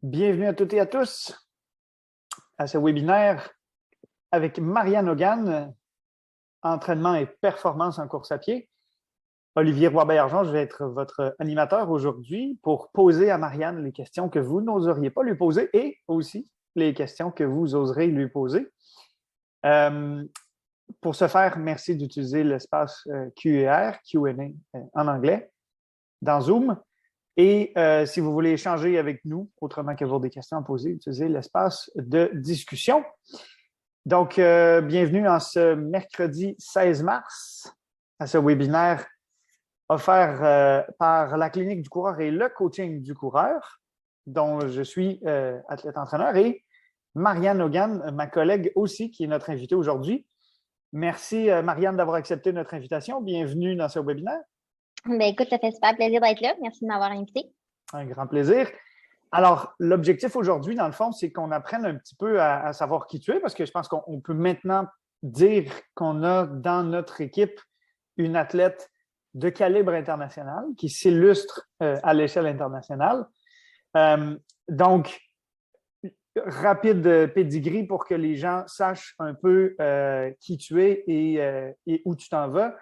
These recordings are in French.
Bienvenue à toutes et à tous à ce webinaire avec Marianne Hogan, entraînement et performance en course à pied. Olivier Roy-Bergeon, je vais être votre animateur aujourd'hui pour poser à Marianne les questions que vous n'oseriez pas lui poser et aussi les questions que vous oserez lui poser. Pour ce faire, merci d'utiliser l'espace Q&A en anglais dans Zoom. Et si vous voulez échanger avec nous, autrement qu'avoir des questions à poser, utilisez l'espace de discussion. Donc, bienvenue en ce mercredi 16 mars à ce webinaire offert par la Clinique du coureur et le coaching du coureur, dont je suis athlète-entraîneur, et Marianne Hogan, ma collègue aussi, qui est notre invitée aujourd'hui. Merci, Marianne, d'avoir accepté notre invitation. Bienvenue dans ce webinaire. Ben, écoute, ça fait super plaisir d'être là. Merci de m'avoir invité. Un grand plaisir. Alors, l'objectif aujourd'hui, dans le fond, c'est qu'on apprenne un petit peu à savoir qui tu es, parce que je pense qu'on peut maintenant dire qu'on a dans notre équipe une athlète de calibre international qui s'illustre à l'échelle internationale. Donc, rapide pedigree pour que les gens sachent un peu qui tu es et où tu t'en vas.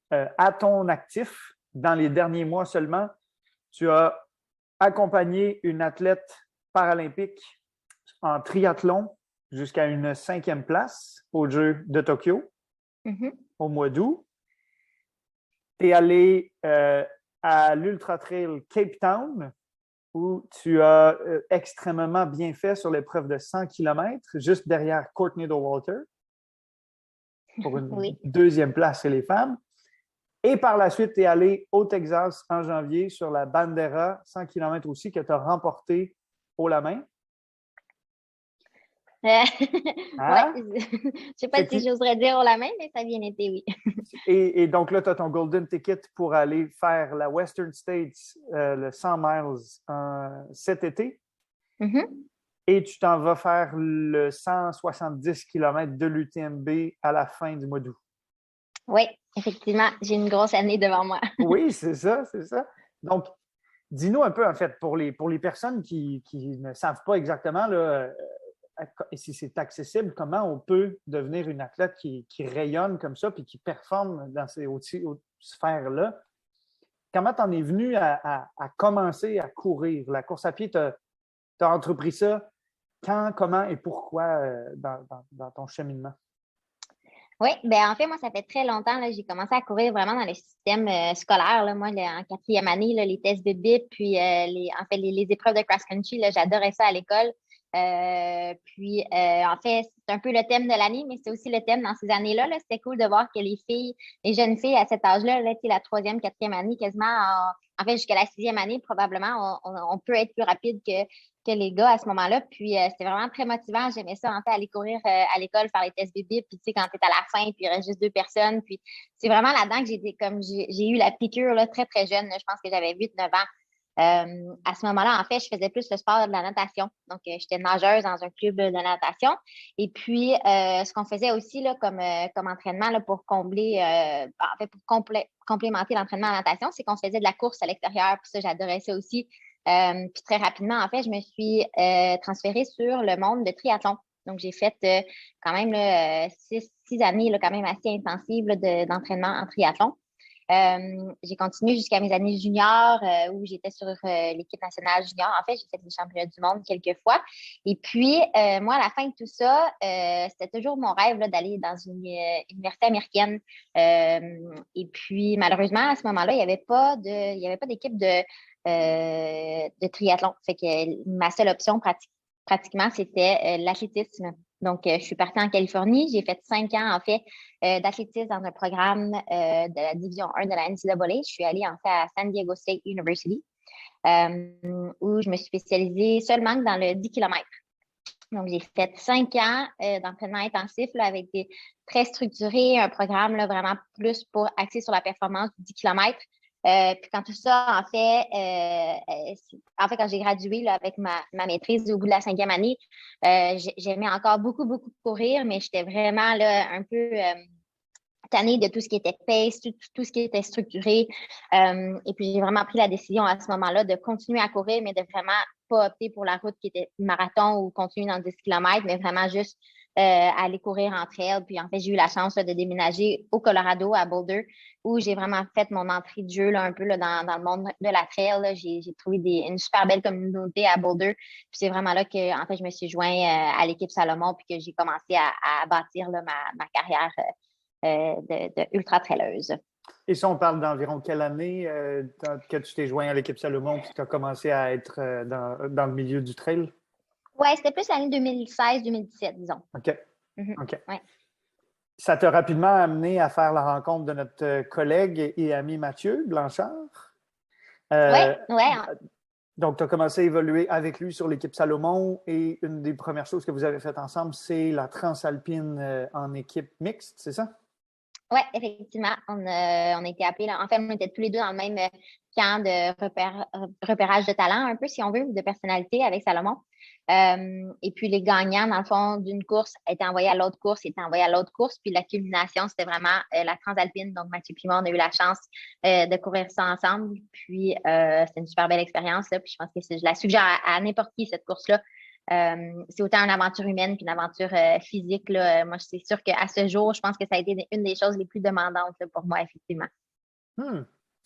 À ton actif, dans les derniers mois seulement, tu as accompagné une athlète paralympique en triathlon jusqu'à une 5e place aux Jeux de Tokyo au mois d'août. Tu es allé à l'Ultra Trail Cape Town où tu as extrêmement bien fait sur l'épreuve de 100 km, juste derrière Courtney Dauwalter pour une 2e place chez les femmes. Et par la suite, tu es allé au Texas en janvier sur la Bandera 100 km aussi que tu as remporté haut la main. Hein? Ouais, je ne sais pas si j'oserais dire haut la main, mais ça a bien été, oui. Et donc là, tu as ton golden ticket pour aller faire la Western States, le 100 miles cet été. Et tu t'en vas faire le 170 km de l'UTMB à la fin du mois d'août. Oui, effectivement, j'ai une grosse année devant moi. Oui, c'est ça, c'est ça. Donc, dis-nous un peu, en fait, pour les personnes qui ne savent pas exactement là, si c'est accessible, comment on peut devenir une athlète qui rayonne comme ça puis qui performe dans ces hautes sphères-là. Comment tu en es venu à commencer à courir? La course à pied, tu as entrepris ça quand, comment et pourquoi dans ton cheminement? Oui, bien en fait, moi, ça fait très longtemps, là, j'ai commencé à courir vraiment dans le système scolaire. Là. Moi, en 4e année, là, les tests bip-bip, puis les épreuves de cross-country, j'adorais ça à l'école. En fait, c'est un peu le thème de l'année, mais c'est aussi le thème dans ces années-là. Là. C'était cool de voir que les jeunes filles à cet âge-là, là, la 3e, 4e année, quasiment, en fait, jusqu'à la 6e année, probablement, on peut être plus rapide que les gars à ce moment-là. Puis, c'était vraiment très motivant. J'aimais ça, en fait, aller courir à l'école, faire les tests bébés. Puis, tu sais, quand tu es à la fin, puis il reste juste 2 personnes. Puis, c'est vraiment là-dedans que j'ai eu la piqûre là, très, très jeune. Là. Je pense que j'avais 8-9 ans. À ce moment-là, en fait, je faisais plus le sport de la natation. Donc, j'étais nageuse dans un club de natation. Et puis, ce qu'on faisait aussi là, comme entraînement là, pour combler, en fait, pour complémenter l'entraînement en natation, c'est qu'on faisait de la course à l'extérieur. Puis ça, j'adorais ça aussi. Puis très rapidement, en fait, je me suis transférée sur le monde de triathlon. Donc, j'ai fait quand même 6 années là, quand même assez intensives là, d'entraînement en triathlon. J'ai continué jusqu'à mes années juniors où j'étais sur l'équipe nationale junior. En fait, j'ai fait les championnats du monde quelques fois. Et puis, moi, à la fin de tout ça, c'était toujours mon rêve là, d'aller dans une université américaine. Et puis, malheureusement, à ce moment-là, il n'y avait pas d'équipe de triathlon. Fait que ma seule option pratiquement, c'était l'athlétisme. Donc, je suis partie en Californie. J'ai fait 5 ans, en fait, d'athlétisme dans un programme de la division 1 de la NCAA. Je suis allée, en fait, à San Diego State University, où je me suis spécialisée seulement dans le 10 km. Donc, j'ai fait 5 ans d'entraînement intensif là, avec des très structuré, un programme là, vraiment plus pour axer sur la performance du 10 km. Puis quand tout ça, en fait, quand j'ai gradué là, avec ma maîtrise au bout de la 5e année, j'aimais encore beaucoup, beaucoup courir, mais j'étais vraiment là, un peu tannée de tout ce qui était pace, tout ce qui était structuré. Et puis, j'ai vraiment pris la décision à ce moment-là de continuer à courir, mais de vraiment pas opter pour la route qui était marathon ou continuer dans 10 km, mais vraiment juste aller courir en trail. Puis, en fait, j'ai eu la chance là, de déménager au Colorado, à Boulder, où j'ai vraiment fait mon entrée de jeu là, un peu là, dans le monde de la trail. Là. J'ai trouvé une super belle communauté à Boulder. Puis, c'est vraiment là que, en fait, je me suis joint à l'équipe Salomon puis que j'ai commencé à bâtir là, ma carrière de ultra-traileuse. Et ça, on parle d'environ quelle année que tu t'es joint à l'équipe Salomon et que tu as commencé à être dans le milieu du trail? Oui, c'était plus l'année 2016-2017, disons. OK. OK. Ouais. Ça t'a rapidement amené à faire la rencontre de notre collègue et ami Mathieu Blanchard. Oui. Donc, tu as commencé à évoluer avec lui sur l'équipe Salomon et une des premières choses que vous avez faites ensemble, c'est la Transalpine en équipe mixte, c'est ça? Oui, effectivement. On a été appelés. Là. En fait, on était tous les deux dans le même camp de repérage de talent, un peu, si on veut, de personnalité avec Salomon. Et puis, les gagnants, dans le fond, d'une course étaient envoyés à l'autre course, étaient envoyés à l'autre course. Puis, la culmination, c'était vraiment la Transalpine. Donc, Mathieu et moi, on a eu la chance de courir ça ensemble. Puis, c'était une super belle expérience. Là. Puis, je pense que je la suggère à n'importe qui, cette course-là. C'est autant une aventure humaine qu'une aventure physique. Là. Moi, c'est sûr qu'à ce jour, je pense que ça a été une des choses les plus demandantes là, pour moi, effectivement.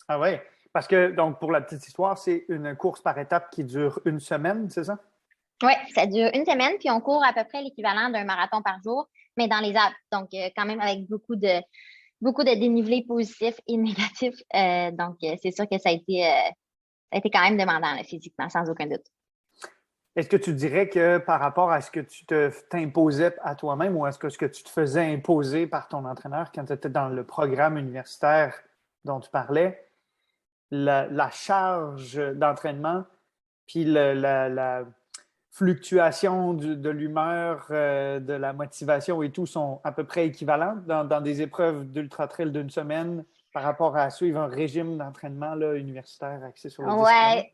Ah ouais. Parce que, donc, pour la petite histoire, c'est une course par étape qui dure une semaine, c'est ça? Oui, ça dure une semaine, puis on court à peu près l'équivalent d'un marathon par jour, mais dans les Alpes. Donc, quand même avec beaucoup de dénivelé positif et négatif. Donc, c'est sûr que ça a été quand même demandant là, physiquement, sans aucun doute. Est-ce que tu dirais que par rapport à ce que tu t'imposais à toi-même ou à ce que tu te faisais imposer par ton entraîneur quand tu étais dans le programme universitaire dont tu parlais, la charge d'entraînement puis la fluctuation de l'humeur, de la motivation et tout sont à peu près équivalentes dans des épreuves d'ultra-trail d'une semaine par rapport à suivre un régime d'entraînement là, universitaire axé sur le 10 km? Ouais.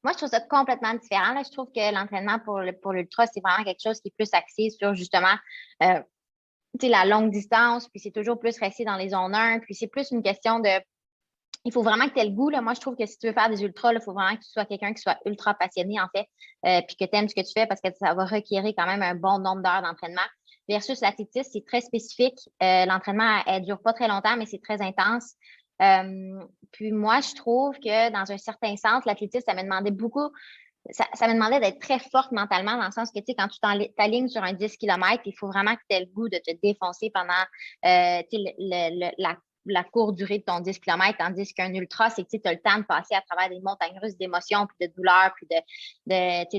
Moi, je trouve ça complètement différent. Là. Je trouve que l'entraînement pour l'ultra, c'est vraiment quelque chose qui est plus axé sur justement la longue distance, puis c'est toujours plus resté dans les zones 1, puis c'est plus une question de il faut vraiment que tu aies le goût. Là. Moi, je trouve que si tu veux faire des ultras, il faut vraiment que tu sois quelqu'un qui soit ultra passionné, en fait, puis que tu aimes ce que tu fais parce que ça va requérir quand même un bon nombre d'heures d'entraînement. Versus l'athlétisme, c'est très spécifique. L'entraînement, elle ne dure pas très longtemps, mais c'est très intense. Puis moi, je trouve que dans un certain sens, l'athlétisme, ça me demandait beaucoup. Ça me demandait d'être très forte mentalement dans le sens que, tu sais, quand tu t'alignes sur un 10 km, il faut vraiment que tu aies le goût de te défoncer pendant la courte durée de ton 10 km, tandis qu'un ultra, c'est que tu as le temps de passer à travers des montagnes russes d'émotions, puis de douleurs, puis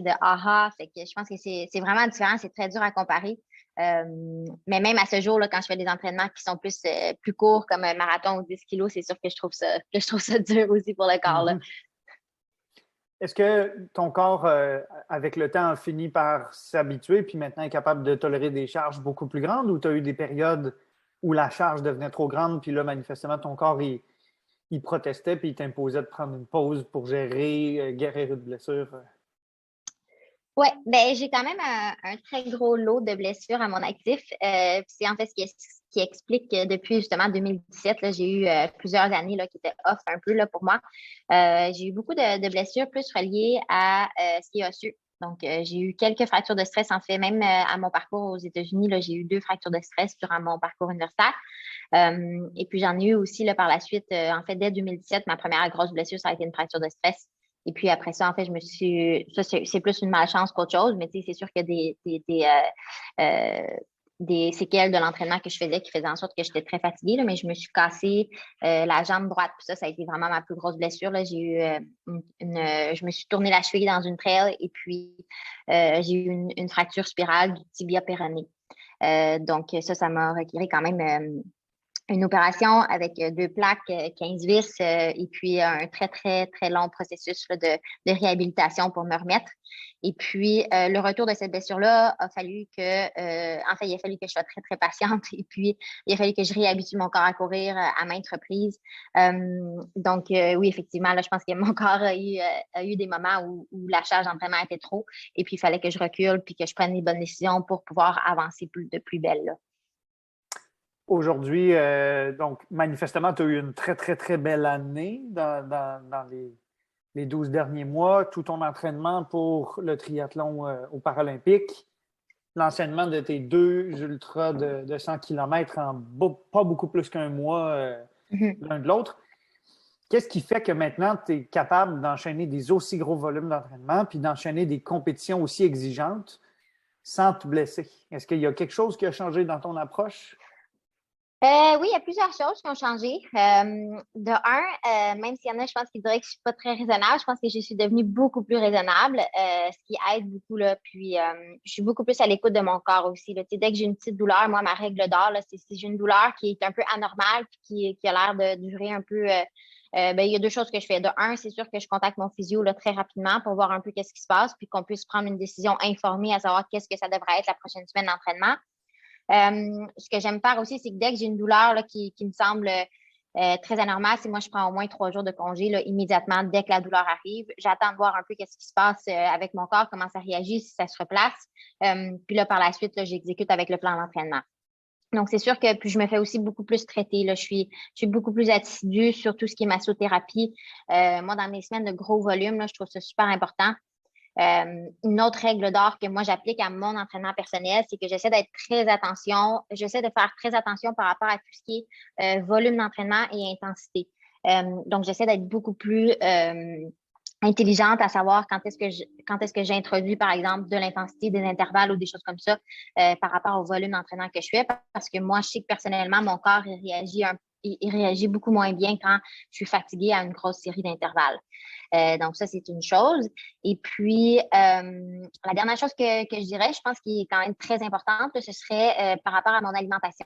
de aha. Fait que je pense que c'est vraiment différent, c'est très dur à comparer. Mais même à ce jour, là, quand je fais des entraînements qui sont plus courts, comme un marathon ou 10 kilos, c'est sûr que je trouve ça dur aussi pour le corps. Là. Est-ce que ton corps, avec le temps, a fini par s'habituer puis maintenant est capable de tolérer des charges beaucoup plus grandes ou tu as eu des périodes où la charge devenait trop grande puis là, manifestement, ton corps, il protestait puis il t'imposait de prendre une pause pour gérer, guérir une blessure? Oui, ben j'ai quand même un très gros lot de blessures à mon actif. C'est en fait ce qui explique que depuis justement 2017, là, j'ai eu plusieurs années là, qui étaient off un peu là, pour moi. J'ai eu beaucoup de blessures plus reliées à ce qui est osseux. Donc, j'ai eu quelques fractures de stress. En fait, même à mon parcours aux États-Unis, là, j'ai eu 2 fractures de stress durant mon parcours universitaire. Et puis, j'en ai eu aussi là, par la suite. En fait, dès 2017, ma première grosse blessure, ça a été une fracture de stress. Et puis après ça, en fait, ça, c'est plus une malchance qu'autre chose, mais tu sais, c'est sûr qu'il y a des séquelles de l'entraînement que je faisais qui faisaient en sorte que j'étais très fatiguée, là, mais je me suis cassée la jambe droite. Puis ça a été vraiment ma plus grosse blessure. Là. J'ai eu je me suis tourné la cheville dans une trail et puis j'ai eu une fracture spirale du tibia péroné. Donc ça m'a requis quand même une opération avec 2 plaques, 15 vis et puis un très, très, très long processus là, de réhabilitation pour me remettre. Et puis, le retour de cette blessure-là a fallu en fait, il a fallu que je sois très, très patiente et puis il a fallu que je réhabitue mon corps à courir à maintes reprises. Donc, oui, effectivement, là, je pense que mon corps a eu des moments où la charge d'entraînement était trop et puis il fallait que je recule puis que je prenne les bonnes décisions pour pouvoir avancer de plus belle. Là. aujourd'hui, donc manifestement, tu as eu une très, très, très belle année dans les 12 derniers mois. Tout ton entraînement pour le triathlon aux Paralympiques, l'enchaînement de tes 2 ultras de 100 km en pas beaucoup plus qu'un mois Mhm. l'un de l'autre. Qu'est-ce qui fait que maintenant, tu es capable d'enchaîner des aussi gros volumes d'entraînement puis d'enchaîner des compétitions aussi exigeantes sans te blesser? Est-ce qu'il y a quelque chose qui a changé dans ton approche? Oui, il y a plusieurs choses qui ont changé. De un, même s'il y en a, je pense qu'ils diraient que je suis pas très raisonnable, je pense que je suis devenue beaucoup plus raisonnable, ce qui aide beaucoup là. Puis, je suis beaucoup plus à l'écoute de mon corps aussi. Là. Tu sais, dès que j'ai une petite douleur, moi, ma règle d'or, là, c'est si j'ai une douleur qui est un peu anormale, puis qui a l'air de durer un peu. Ben, il y a deux choses que je fais. De un, c'est sûr que je contacte mon physio là, très rapidement pour voir un peu qu'est-ce qui se passe, puis qu'on puisse prendre une décision informée à savoir qu'est-ce que ça devrait être la prochaine semaine d'entraînement. Ce que j'aime faire aussi, c'est que dès que j'ai une douleur là, qui me semble très anormale, c'est moi, je prends au moins 3 jours de congé là, immédiatement dès que la douleur arrive. J'attends de voir un peu qu'est-ce qui se passe avec mon corps, comment ça réagit, si ça se replace. Puis là, par la suite, là, j'exécute avec le plan d'entraînement. Donc, c'est sûr que puis je me fais aussi beaucoup plus traiter. Là. Je suis beaucoup plus assidue sur tout ce qui est massothérapie. Moi, dans mes semaines de gros volume, là, je trouve ça super important. Une autre règle d'or que moi j'applique à mon entraînement personnel, c'est que j'essaie de faire très attention par rapport à tout ce qui est volume d'entraînement et intensité. Donc, j'essaie d'être beaucoup plus intelligente à savoir quand est-ce que j'introduis, par exemple, de l'intensité, des intervalles ou des choses comme ça par rapport au volume d'entraînement que je fais. Parce que moi, je sais que personnellement, mon corps il réagit beaucoup moins bien quand je suis fatiguée à une grosse série d'intervalles. Donc, ça, c'est une chose. Et puis, la dernière chose que je dirais, je pense qui est quand même très importante, ce serait par rapport à mon alimentation.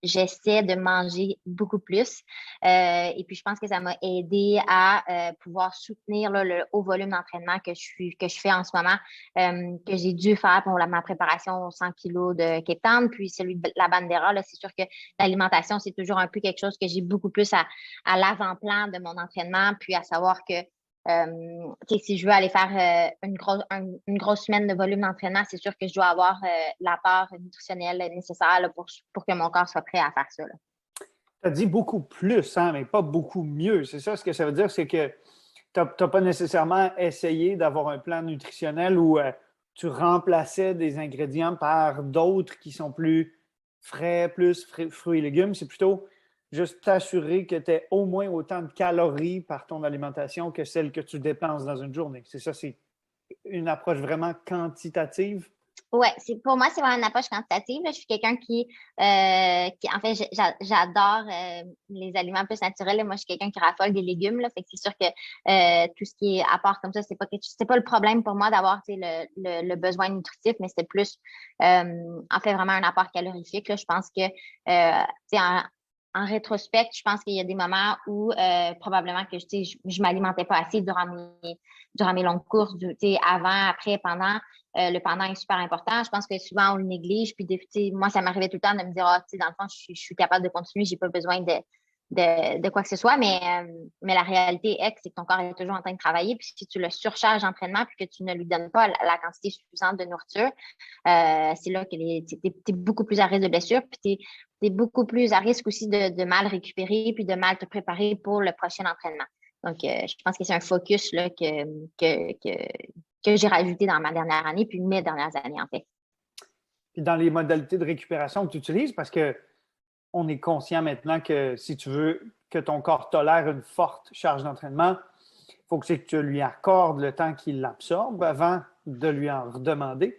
J'essaie de manger beaucoup plus. Et puis, je pense que ça m'a aidé à pouvoir soutenir là, le haut volume d'entraînement que je fais en ce moment, que j'ai dû faire pour ma préparation aux 100 kilos de Cape Town, puis celui de la Bandera. Là, c'est sûr que l'alimentation, c'est toujours un peu quelque chose que j'ai beaucoup plus à l'avant-plan de mon entraînement, puis à savoir que si je veux aller faire une grosse semaine de volume d'entraînement, c'est sûr que je dois avoir l'apport nutritionnel nécessaire là, pour que mon corps soit prêt à faire ça. Tu as dit beaucoup plus, hein, mais pas beaucoup mieux. C'est ça ce que ça veut dire, c'est que tu n'as pas nécessairement essayé d'avoir un plan nutritionnel où tu remplaçais des ingrédients par d'autres qui sont plus frais, plus fruits et légumes. C'est plutôt juste t'assurer que tu aies au moins autant de calories par ton alimentation que celles que tu dépenses dans une journée. C'est ça, c'est une approche vraiment quantitative. Ouais, pour moi, c'est vraiment une approche quantitative. Là. Je suis quelqu'un en fait, j'adore les aliments plus naturels. Là. Moi, je suis quelqu'un qui raffole des légumes. Là. Fait que c'est sûr que tout ce qui est apport comme ça, c'est pas le problème pour moi d'avoir le besoin nutritif, mais c'est plus en fait vraiment un apport calorifique. Là. Je pense que en rétrospect, je pense qu'il y a des moments où probablement que je m'alimentais pas assez durant mes longues courses, avant, après, pendant. Le pendant est super important. Je pense que souvent, on le néglige. Puis, moi, ça m'arrivait tout le temps de me dire, dans le fond, je suis capable de continuer, j'ai pas besoin de quoi que ce soit. Mais la réalité est que c'est que ton corps est toujours en train de travailler. Puis, si tu le surcharges d'entraînement puis que tu ne lui donnes pas la quantité suffisante de nourriture, c'est là que tu es beaucoup plus à risque de blessure. Puis, tu es beaucoup plus à risque aussi de mal récupérer puis de mal te préparer pour le prochain entraînement. Donc, je pense que c'est un focus là, que j'ai rajouté dans ma dernière année, puis mes dernières années, en fait. Puis dans les modalités de récupération que tu utilises, parce que on est conscient maintenant que si tu veux que ton corps tolère une forte charge d'entraînement, il faut que tu lui accordes le temps qu'il l'absorbe avant de lui en redemander.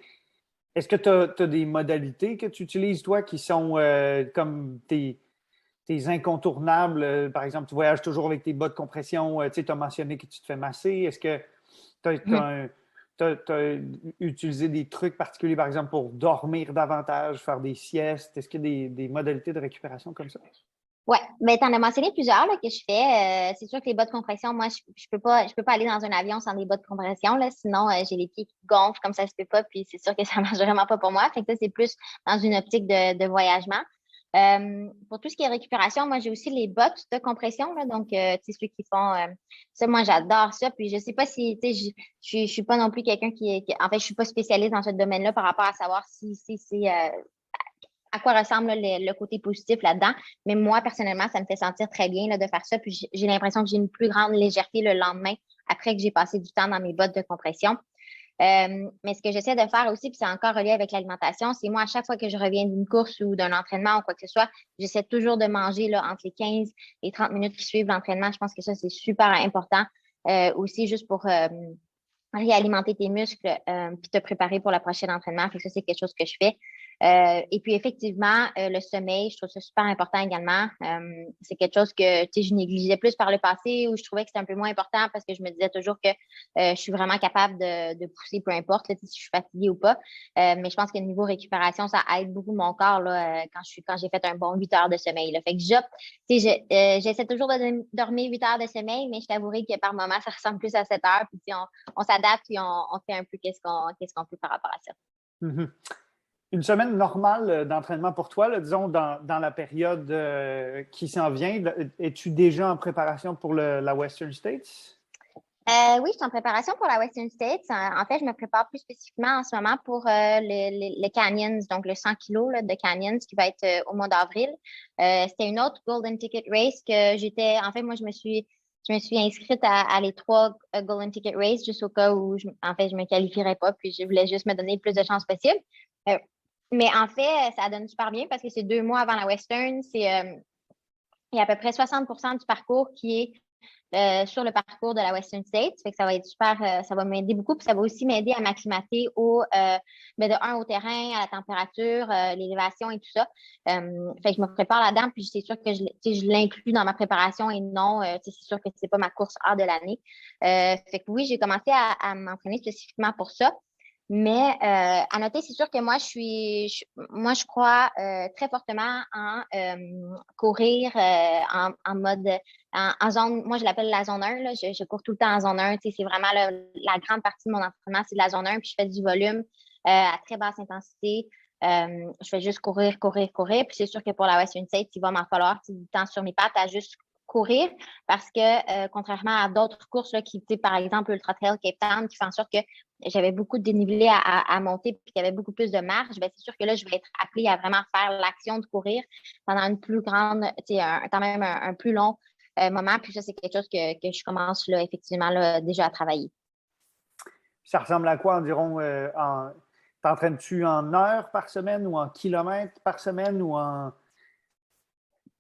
Est-ce que tu as des modalités que tu utilises, toi, qui sont comme tes incontournables? Par exemple, tu voyages toujours avec tes bas de compression. Tu as mentionné que tu te fais masser. Est-ce que tu as utilisé des trucs particuliers, par exemple, pour dormir davantage, faire des siestes? Est-ce qu'il y a des modalités de récupération comme ça? Ouais, mais tu en as mentionné plusieurs là, que je fais. C'est sûr que les bas de compression, moi, je peux pas aller dans un avion sans des bas de compression, là, sinon j'ai les pieds qui gonflent comme ça se peut pas, puis c'est sûr que ça marche vraiment pas pour moi. Fait que ça, c'est plus dans une optique de voyagement. Pour tout ce qui est récupération, moi, j'ai aussi les bottes de compression, là, donc, tu sais, ceux qui font ça, moi, j'adore ça. Puis, je sais pas si, tu sais, je suis pas non plus quelqu'un en fait, je suis pas spécialiste dans ce domaine-là par rapport à savoir si c'est à quoi ressemble là, le côté positif là-dedans. Mais moi, personnellement, ça me fait sentir très bien là, de faire ça. Puis j'ai l'impression que j'ai une plus grande légèreté le lendemain après que j'ai passé du temps dans mes bottes de compression. Mais ce que j'essaie de faire aussi, puis c'est encore relié avec l'alimentation, c'est moi, à chaque fois que je reviens d'une course ou d'un entraînement ou quoi que ce soit, j'essaie toujours de manger là, entre les 15 et 30 minutes qui suivent l'entraînement. Je pense que ça, c'est super important. Aussi, juste pour réalimenter tes muscles puis te préparer pour le prochain entraînement. Fait que ça, c'est quelque chose que je fais. Et puis, effectivement, le sommeil, je trouve ça super important également. C'est quelque chose que je négligeais plus par le passé où je trouvais que c'était un peu moins important parce que je me disais toujours que je suis vraiment capable de pousser, peu importe là, si je suis fatiguée ou pas. Mais je pense que niveau récupération, ça aide beaucoup mon corps là, quand j'ai fait un bon 8 heures de sommeil. Là. Fait que j'essaie toujours de dormir 8 heures de sommeil, mais je t'avouerai que par moment, ça ressemble plus à 7 heures. Puis on s'adapte et on fait un peu qu'est-ce qu'on peut par rapport à ça. Mm-hmm. Une semaine normale d'entraînement pour toi, là, disons, dans la période qui s'en vient, es-tu déjà en préparation pour la Western States? Oui, je suis en préparation pour la Western States. En fait, je me prépare plus spécifiquement en ce moment pour le Canyons, donc le 100 kilos là, de Canyons qui va être au mois d'avril. C'était une autre Golden Ticket Race que j'étais. En fait, moi, je me suis inscrite à les 3 Golden Ticket Race juste au cas où, en fait, je me qualifierais pas, puis je voulais juste me donner le plus de chances possible. Mais en fait, ça donne super bien parce que c'est 2 mois avant la Western. Il y a à peu près 60% du parcours qui est sur le parcours de la Western States. Fait que ça va être super, ça va m'aider beaucoup. Puis ça va aussi m'aider à m'acclimater au terrain, à la température, l'élévation et tout ça. Fait que je me prépare là-dedans, puis c'est sûr que je l'inclus dans ma préparation et non, c'est sûr que c'est pas ma course hors de l'année. Fait que oui, j'ai commencé à m'entraîner spécifiquement pour ça. Mais à noter, c'est sûr que moi, je crois très fortement en courir en mode en zone, moi je l'appelle la zone 1, là, je cours tout le temps en zone 1. C'est vraiment la grande partie de mon entraînement, c'est de la zone 1, puis je fais du volume à très basse intensité. Je fais juste courir, courir, courir. Puis c'est sûr que pour la Western States, il va m'en falloir du temps sur mes pattes à juste courir parce que contrairement à d'autres courses là, qui, par exemple, Ultra Trail Cape Town, qui fait en sorte que j'avais beaucoup de dénivelé à monter puis qu'il y avait beaucoup plus de marge, ben, c'est sûr que là, je vais être appelée à vraiment faire l'action de courir pendant une plus grande, quand même un plus long moment. Puis ça, c'est quelque chose que je commence là, effectivement là, déjà à travailler. Ça ressemble à quoi environ? T'entraînes-tu en heures par semaine ou en kilomètres par semaine ou en...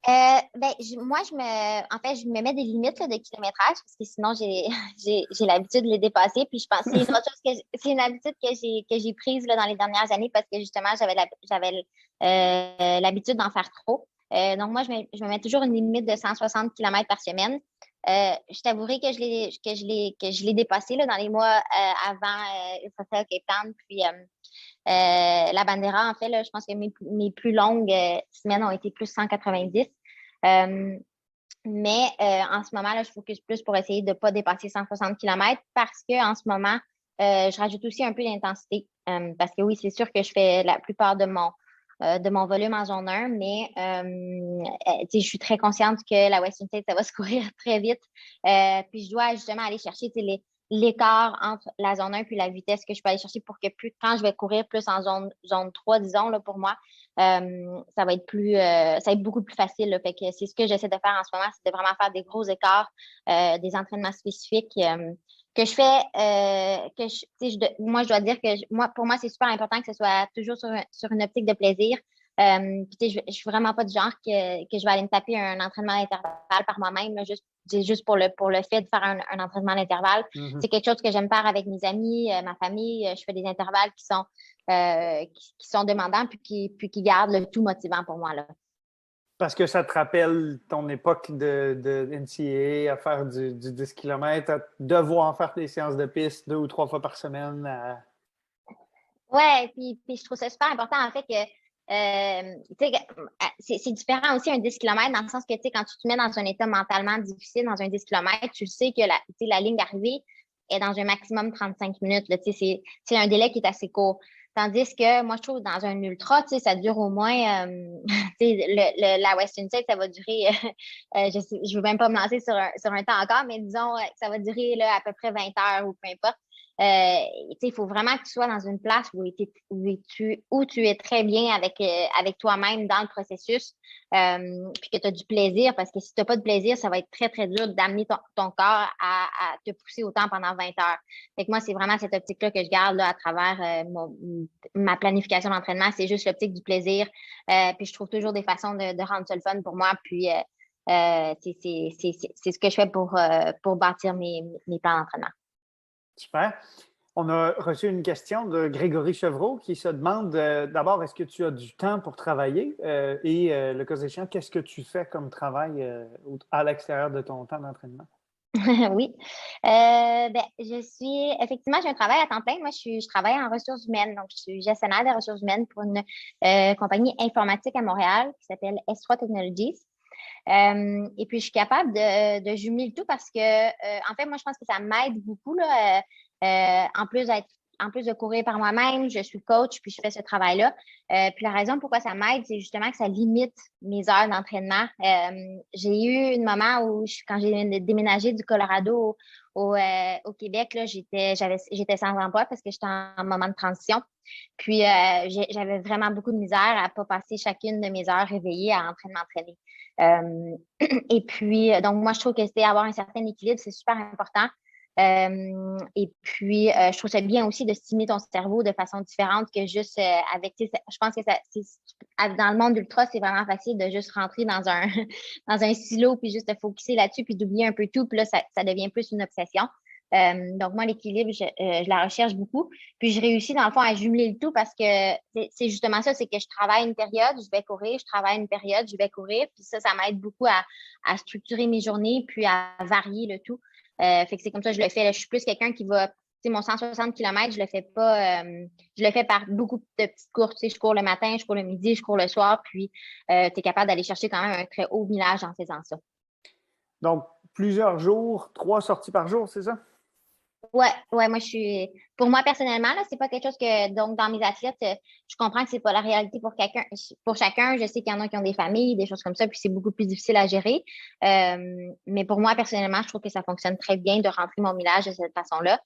Ben, moi, en fait, je me mets des limites là, de kilométrage parce que sinon, j'ai l'habitude de les dépasser. Puis je pense que c'est une autre chose c'est une habitude que j'ai prise là, dans les dernières années parce que justement, j'avais l'habitude d'en faire trop. Donc, moi, je me mets toujours une limite de 160 km par semaine. Je t'avouerai que je l'ai dépassé là, dans les mois avant Ultra Trail Cape Town. Puis la Bandera, en fait, là, je pense que mes plus longues semaines ont été plus 190. Mais en ce moment, là, je focus plus pour essayer de ne pas dépasser 160 km parce qu'en ce moment, je rajoute aussi un peu d'intensité. Parce que oui, c'est sûr que je fais la plupart de mon volume en zone 1, mais je suis très consciente que la Western States, ça va se courir très vite. Puis je dois justement aller chercher l'écart entre la zone 1 puis la vitesse que je peux aller chercher pour que quand je vais courir plus en zone 3, disons, là, pour moi, ça va être beaucoup plus facile. Là. Fait que c'est ce que j'essaie de faire en ce moment, c'est de vraiment faire des gros écarts, des entraînements spécifiques que je fais, moi, je dois dire que pour moi, c'est super important que ce soit toujours sur une optique de plaisir. Je suis vraiment pas du genre que je vais aller me taper un entraînement d'intervalle par moi-même, là, juste pour le fait de faire un entraînement d'intervalle. Mm-hmm. C'est quelque chose que j'aime faire avec mes amis, ma famille. Je fais des intervalles qui sont demandants puis qui gardent le tout motivant pour moi, là. Parce que ça te rappelle ton époque de NCAA à faire du 10 km, à devoir faire des séances de piste 2 ou 3 fois par semaine. Ouais, puis je trouve ça super important en fait que c'est différent aussi un 10 km dans le sens que quand tu te mets dans un état mentalement difficile dans un 10 km, tu sais que la ligne d'arrivée est dans un maximum 35 minutes. Là, c'est un délai qui est assez court. Tandis que moi, je trouve dans un ultra, ça dure au moins la Western States, ça va durer je veux même pas me lancer sur un temps encore, mais disons que ça va durer là, à peu près 20 heures ou peu importe. Il faut vraiment que tu sois dans une place où tu es très bien avec toi-même dans le processus, puis que tu as du plaisir, parce que si tu n'as pas de plaisir, ça va être très, très dur d'amener ton corps à te pousser autant pendant 20 heures. Fait que moi, c'est vraiment cette optique-là que je garde là, à travers ma planification d'entraînement. C'est juste l'optique du plaisir. Puis je trouve toujours des façons de rendre ça le fun pour moi. Puis c'est ce que je fais pour bâtir mes plans d'entraînement. Super. On a reçu une question de Grégory Chevreau qui se demande d'abord, est-ce que tu as du temps pour travailler et le cas échéant, qu'est-ce que tu fais comme travail à l'extérieur de ton temps d'entraînement? Oui. Effectivement, j'ai un travail à temps plein. Moi, je travaille en ressources humaines. Donc, je suis gestionnaire des ressources humaines pour une compagnie informatique à Montréal qui s'appelle S3 Technologies. Et puis, je suis capable de jumeler le tout parce que, en fait, moi, je pense que ça m'aide beaucoup, là, en plus de courir par moi-même, je suis coach, puis je fais ce travail-là. Puis la raison pourquoi ça m'aide, c'est justement que ça limite mes heures d'entraînement. J'ai eu un moment où, quand j'ai déménagé du Colorado au Québec, là, j'étais sans emploi parce que j'étais en moment de transition. Puis j'avais vraiment beaucoup de misère à ne pas passer chacune de mes heures réveillée à m'entraîner. Et puis, donc, moi, je trouve que c'est avoir un certain équilibre, c'est super important. Et puis, je trouve ça bien aussi de stimuler ton cerveau de façon différente que juste avec, je pense que dans le monde ultra, c'est vraiment facile de juste rentrer dans un, dans un silo puis juste te focusser là-dessus puis d'oublier un peu tout. Puis là, ça devient plus une obsession. Donc, moi, l'équilibre, je la recherche beaucoup. Puis, je réussis, dans le fond, à jumeler le tout parce que c'est justement ça, c'est que je travaille une période, je vais courir, je travaille une période, je vais courir. Puis ça m'aide beaucoup à structurer mes journées puis à varier le tout. Fait que c'est comme ça que je le fais. Là. Je suis plus quelqu'un qui va, tu sais, mon 160 km, je le fais pas, je le fais par beaucoup de petites courses. Tu sais, je cours le matin, je cours le midi, je cours le soir, puis tu es capable d'aller chercher quand même un très haut millage en faisant ça. Donc, plusieurs jours, 3 sorties par jour, c'est ça? Ouais, moi pour moi personnellement, là, c'est pas quelque chose que, donc, dans mes athlètes, je comprends que c'est pas la réalité pour chacun. Je sais qu'il y en a qui ont des familles, des choses comme ça, puis c'est beaucoup plus difficile à gérer. Mais pour moi, personnellement, je trouve que ça fonctionne très bien de rentrer mon millage de cette façon-là.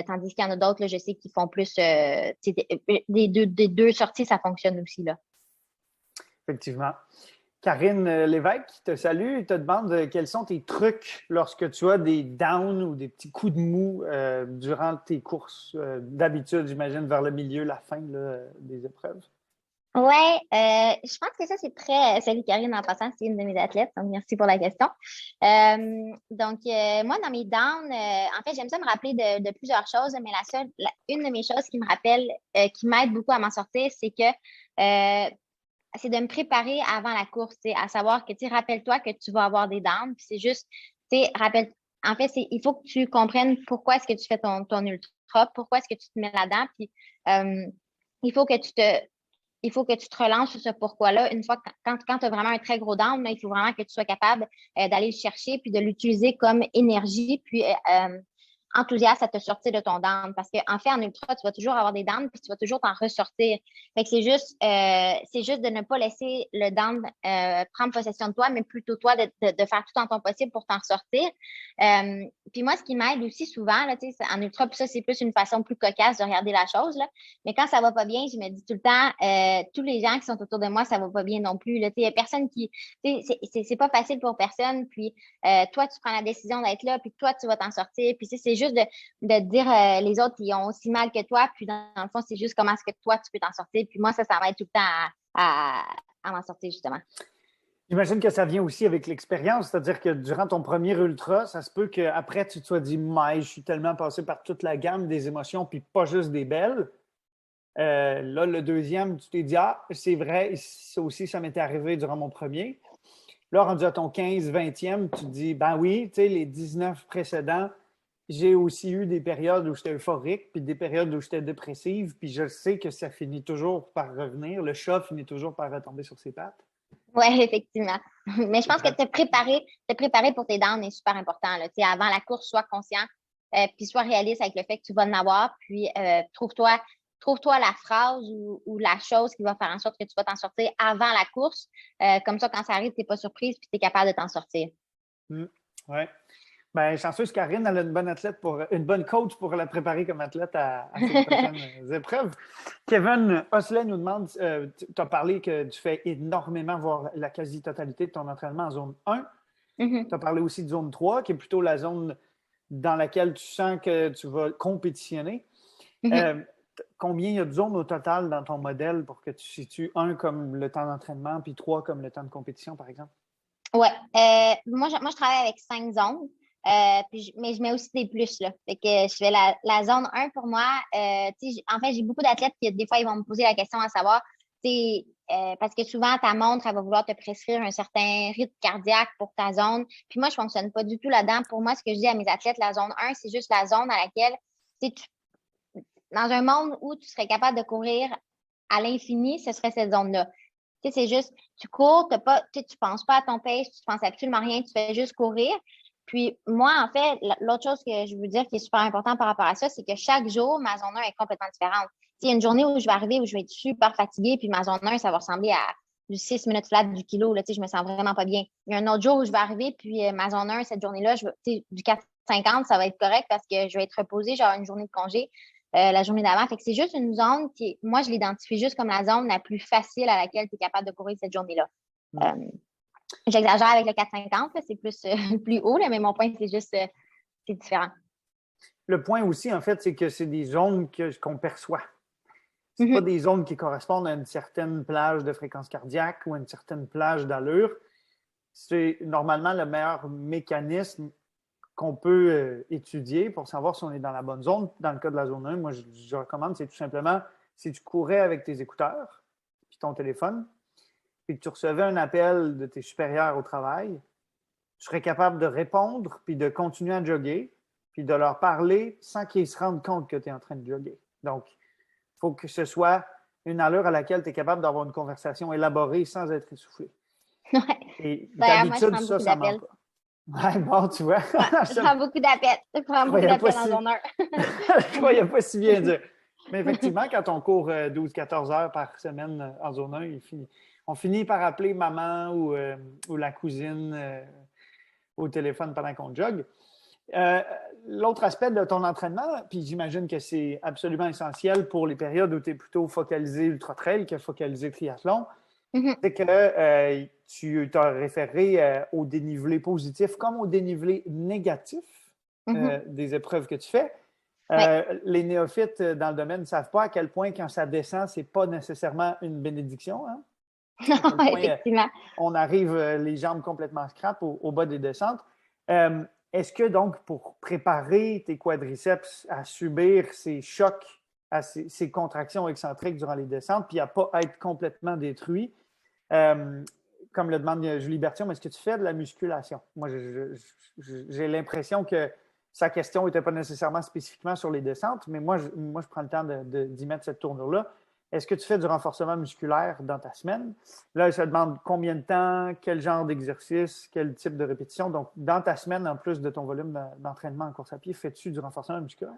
Tandis qu'il y en a d'autres, là, je sais qu'ils font plus, des deux sorties, ça fonctionne aussi, là. Effectivement. Karine Lévesque te salue et te demande quels sont tes trucs lorsque tu as des downs ou des petits coups de mou durant tes courses. D'habitude, j'imagine, vers le milieu, la fin là, des épreuves. Ouais, je pense que ça, c'est très. Salut Karine, en passant, c'est une de mes athlètes, donc merci pour la question. Moi, dans mes downs, en fait, j'aime ça me rappeler de plusieurs choses, mais une de mes choses qui me rappelle, qui m'aide beaucoup à m'en sortir, c'est que c'est de me préparer avant la course, à savoir que, rappelle-toi que tu vas avoir des downs, puis c'est juste, en fait, il faut que tu comprennes pourquoi est-ce que tu fais ton ultra, pourquoi est-ce que tu te mets là-dedans, puis il faut que il faut que tu te relances sur ce pourquoi-là. Une fois quand tu as vraiment un très gros down, là, il faut vraiment que tu sois capable d'aller le chercher puis de l'utiliser comme énergie, puis enthousiaste à te sortir de ton down. Parce qu'en fait, en ultra, tu vas toujours avoir des downs puis tu vas toujours t'en ressortir. Fait que c'est juste de ne pas laisser le down prendre possession de toi, mais plutôt toi de faire tout en ton possible pour t'en sortir. Puis moi, ce qui m'aide aussi souvent, là, en ultra, puis ça, c'est plus une façon plus cocasse de regarder la chose, là. Mais quand ça va pas bien, je me dis tout le temps, tous les gens qui sont autour de moi, ça va pas bien non plus. Il y a personne qui. C'est pas facile pour personne. Puis toi, tu prends la décision d'être là, puis toi, tu vas t'en sortir. Puis c'est juste de te dire les autres, ils ont aussi mal que toi. Puis dans le fond, c'est juste comment est-ce que toi, tu peux t'en sortir. Puis moi, ça m'aide tout le temps à m'en sortir, justement. J'imagine que ça vient aussi avec l'expérience, c'est-à-dire que durant ton premier ultra, ça se peut qu'après, tu te sois dit, mais je suis tellement passé par toute la gamme des émotions, puis pas juste des belles. Là, le deuxième, tu t'es dit, ah, c'est vrai, ça aussi, ça m'était arrivé durant mon premier. Là, rendu à ton 15, 20e, tu te dis, ben oui, tu sais, les 19 précédents, j'ai aussi eu des périodes où j'étais euphorique, puis des périodes où j'étais dépressive, puis je sais que ça finit toujours par revenir. Le chat finit toujours par retomber sur ses pattes. Oui, effectivement. Mais je pense que te préparer pour tes downs est super important. Là. Avant la course, sois conscient, puis sois réaliste avec le fait que tu vas en avoir, puis trouve-toi la phrase ou la chose qui va faire en sorte que tu vas t'en sortir avant la course. Comme ça, quand ça arrive, tu n'es pas surprise, puis tu es capable de t'en sortir. Oui. Ben, chanceuse Karine, elle a une bonne coach pour la préparer comme athlète à ses prochaines épreuves. Kevin Oslet nous demande, tu as parlé que tu fais énormément, voire la quasi-totalité de ton entraînement en zone 1. Tu as parlé aussi de zone 3, qui est plutôt la zone dans laquelle tu sens que tu vas compétitionner. Combien il y a de zones au total dans ton modèle pour que tu situes 1 comme le temps d'entraînement, puis 3 comme le temps de compétition, par exemple? Oui. Moi, je travaille avec 5 zones, mais je mets aussi des plus, là. Fait que je fais la zone 1 pour moi. En fait, j'ai beaucoup d'athlètes qui, des fois, ils vont me poser la question à savoir, parce que souvent, ta montre, elle va vouloir te prescrire un certain rythme cardiaque pour ta zone. Puis moi, je ne fonctionne pas du tout là-dedans. Pour moi, ce que je dis à mes athlètes, la zone 1, c'est juste la zone à laquelle, dans un monde où tu serais capable de courir à l'infini, ce serait cette zone-là. C'est juste, tu cours, tu penses pas à ton pace, tu penses absolument rien, tu fais juste courir. Puis moi, en fait, l'autre chose que je veux dire qui est super important par rapport à ça, c'est que chaque jour, ma zone 1 est complètement différente. Il y a une journée où je vais arriver, où je vais être super fatiguée, puis ma zone 1, ça va ressembler à du 6 minutes flat du kilo. Là, je me sens vraiment pas bien. Il y a un autre jour où je vais arriver, puis ma zone 1, cette journée-là, du 4,50, ça va être correct parce que je vais être reposée, j'ai une journée de congé. La journée d'avant. Fait que c'est juste une zone qui, moi, je l'identifie juste comme la zone la plus facile à laquelle tu es capable de courir cette journée-là. J'exagère avec le 4,50, c'est plus, plus haut, là, mais mon point, c'est juste, c'est différent. Le point aussi, en fait, c'est que c'est des zones qu'on perçoit. Ce pas des zones qui correspondent à une certaine plage de fréquence cardiaque ou à une certaine plage d'allure. C'est normalement le meilleur mécanisme qu'on peut étudier pour savoir si on est dans la bonne zone. Dans le cas de la zone 1, moi, je recommande, c'est tout simplement si tu courais avec tes écouteurs puis ton téléphone, puis que tu recevais un appel de tes supérieurs au travail, tu serais capable de répondre puis de continuer à jogger puis de leur parler sans qu'ils se rendent compte que tu es en train de jogger. Donc, il faut que ce soit une allure à laquelle tu es capable d'avoir une conversation élaborée sans être essoufflé. Ouais. Et d'habitude, ça ne manque pas. Ouais, bon, tu vois. Je prends beaucoup d'appels. Je prends beaucoup d'appels en zone 1. Je croyais pas si bien dire. Mais effectivement, quand on court 12-14 heures par semaine en zone 1, on finit par appeler maman ou la cousine au téléphone pendant qu'on jogue. L'autre aspect de ton entraînement, puis j'imagine que c'est absolument essentiel pour les périodes où tu es plutôt focalisé ultra-trail que focalisé triathlon, c'est que tu t'as référé au dénivelé positif comme au dénivelé négatif des épreuves que tu fais. Les néophytes dans le domaine ne savent pas à quel point quand ça descend, ce n'est pas nécessairement une bénédiction. Hein? Non, effectivement. On arrive les jambes complètement scrap au bas des descentes. Est-ce que donc, pour préparer tes quadriceps à subir ces chocs, à ces contractions excentriques durant les descentes, puis à ne pas être complètement détruit, comme le demande Julie Berthiaume, est-ce que tu fais de la musculation? Moi, j'ai l'impression que sa question n'était pas nécessairement spécifiquement sur les descentes, mais moi, je prends le temps d'y mettre cette tournure-là. Est-ce que tu fais du renforcement musculaire dans ta semaine? Là, ça demande combien de temps, quel genre d'exercice, quel type de répétition. Donc, dans ta semaine, en plus de ton volume d'entraînement en course à pied, fais-tu du renforcement musculaire?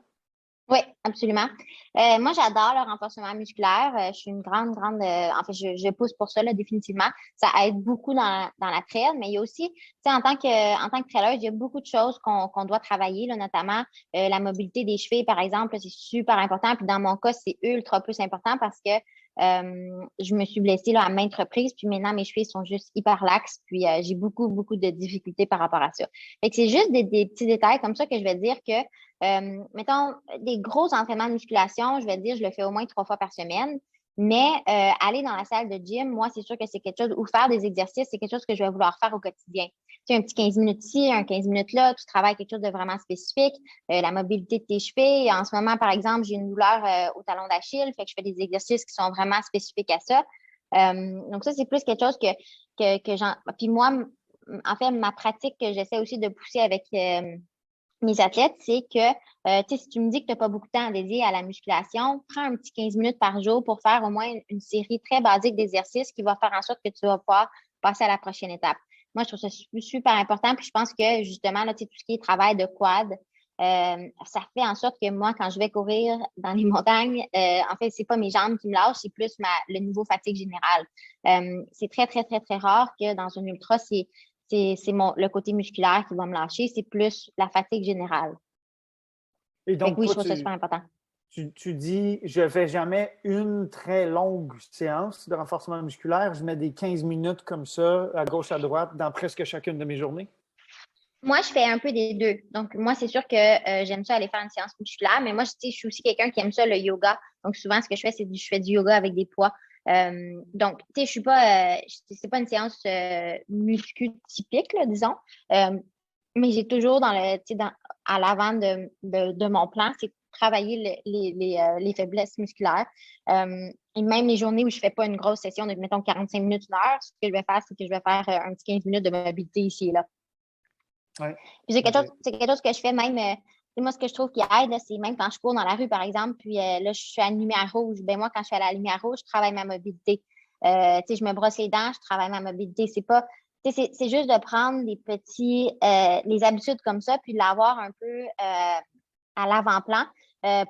Oui, absolument. Moi, j'adore le renforcement musculaire. Je suis une grande. En fait, je pousse pour ça, là, définitivement. Ça aide beaucoup dans la trail, mais il y a aussi, tu sais, en tant que trailer, il y a beaucoup de choses qu'on doit travailler, là, notamment la mobilité des chevilles, par exemple, c'est super important. Puis dans mon cas, c'est ultra plus important parce que je me suis blessée là, à maintes reprises, puis maintenant, mes chevilles sont juste hyper laxes, puis j'ai beaucoup de difficultés par rapport à ça. Fait que c'est juste des petits détails comme ça que je vais dire que mettons, des gros entraînements de musculation, je vais dire, je le fais au moins 3 fois par semaine. Mais aller dans la salle de gym, moi, c'est sûr que c'est quelque chose, ou faire des exercices, c'est quelque chose que je vais vouloir faire au quotidien. Tu sais, un petit 15 minutes ici, un 15 minutes là, tu travailles quelque chose de vraiment spécifique, la mobilité de tes chevilles. En ce moment, par exemple, j'ai une douleur au talon d'Achille, fait que je fais des exercices qui sont vraiment spécifiques à ça. Donc ça, c'est plus quelque chose que j'en... Puis moi, en fait, ma pratique que j'essaie aussi de pousser avec mes athlètes, c'est que, tu sais, si tu me dis que tu n'as pas beaucoup de temps à dédier à la musculation, prends un petit 15 minutes par jour pour faire au moins une série très basique d'exercices qui va faire en sorte que tu vas pouvoir passer à la prochaine étape. Moi, je trouve ça super important. Puis je pense que, justement, là, tu sais, tout ce qui est travail de quad, ça fait en sorte que moi, quand je vais courir dans les montagnes, en fait, c'est pas mes jambes qui me lâchent, c'est plus le niveau fatigue générale. C'est très rare que dans une ultra, c'est le côté musculaire qui va me lâcher, c'est plus la fatigue générale. Et Fait que donc, oui, je toi, trouve ça super important. tu dis, je ne fais jamais une très longue séance de renforcement musculaire. Je mets des 15 minutes comme ça, à gauche, à droite, dans presque chacune de mes journées. Moi, je fais un peu des deux. Donc, moi, c'est sûr que j'aime ça aller faire une séance musculaire, mais moi, je suis aussi quelqu'un qui aime ça, le yoga. Donc, souvent, ce que je fais, je fais du yoga avec des poids. Donc, tu sais, je suis pas, c'est pas une séance muscu typique, là, disons. Mais j'ai toujours à l'avant de mon plan, c'est travailler les faiblesses musculaires. Et même les journées où je fais pas une grosse session de, mettons, 45 minutes, une heure, ce que je vais faire, c'est que je vais faire un petit 15 minutes de mobilité ici et là. Ouais. Puis c'est quelque chose que je fais même, moi, ce que je trouve qui aide, c'est même quand je cours dans la rue, par exemple, puis là, je suis à la lumière rouge. Ben moi, quand je suis à la lumière rouge, je travaille ma mobilité. Je me brosse les dents, je travaille ma mobilité. C'est juste de prendre les habitudes comme ça, puis de l'avoir un peu à l'avant-plan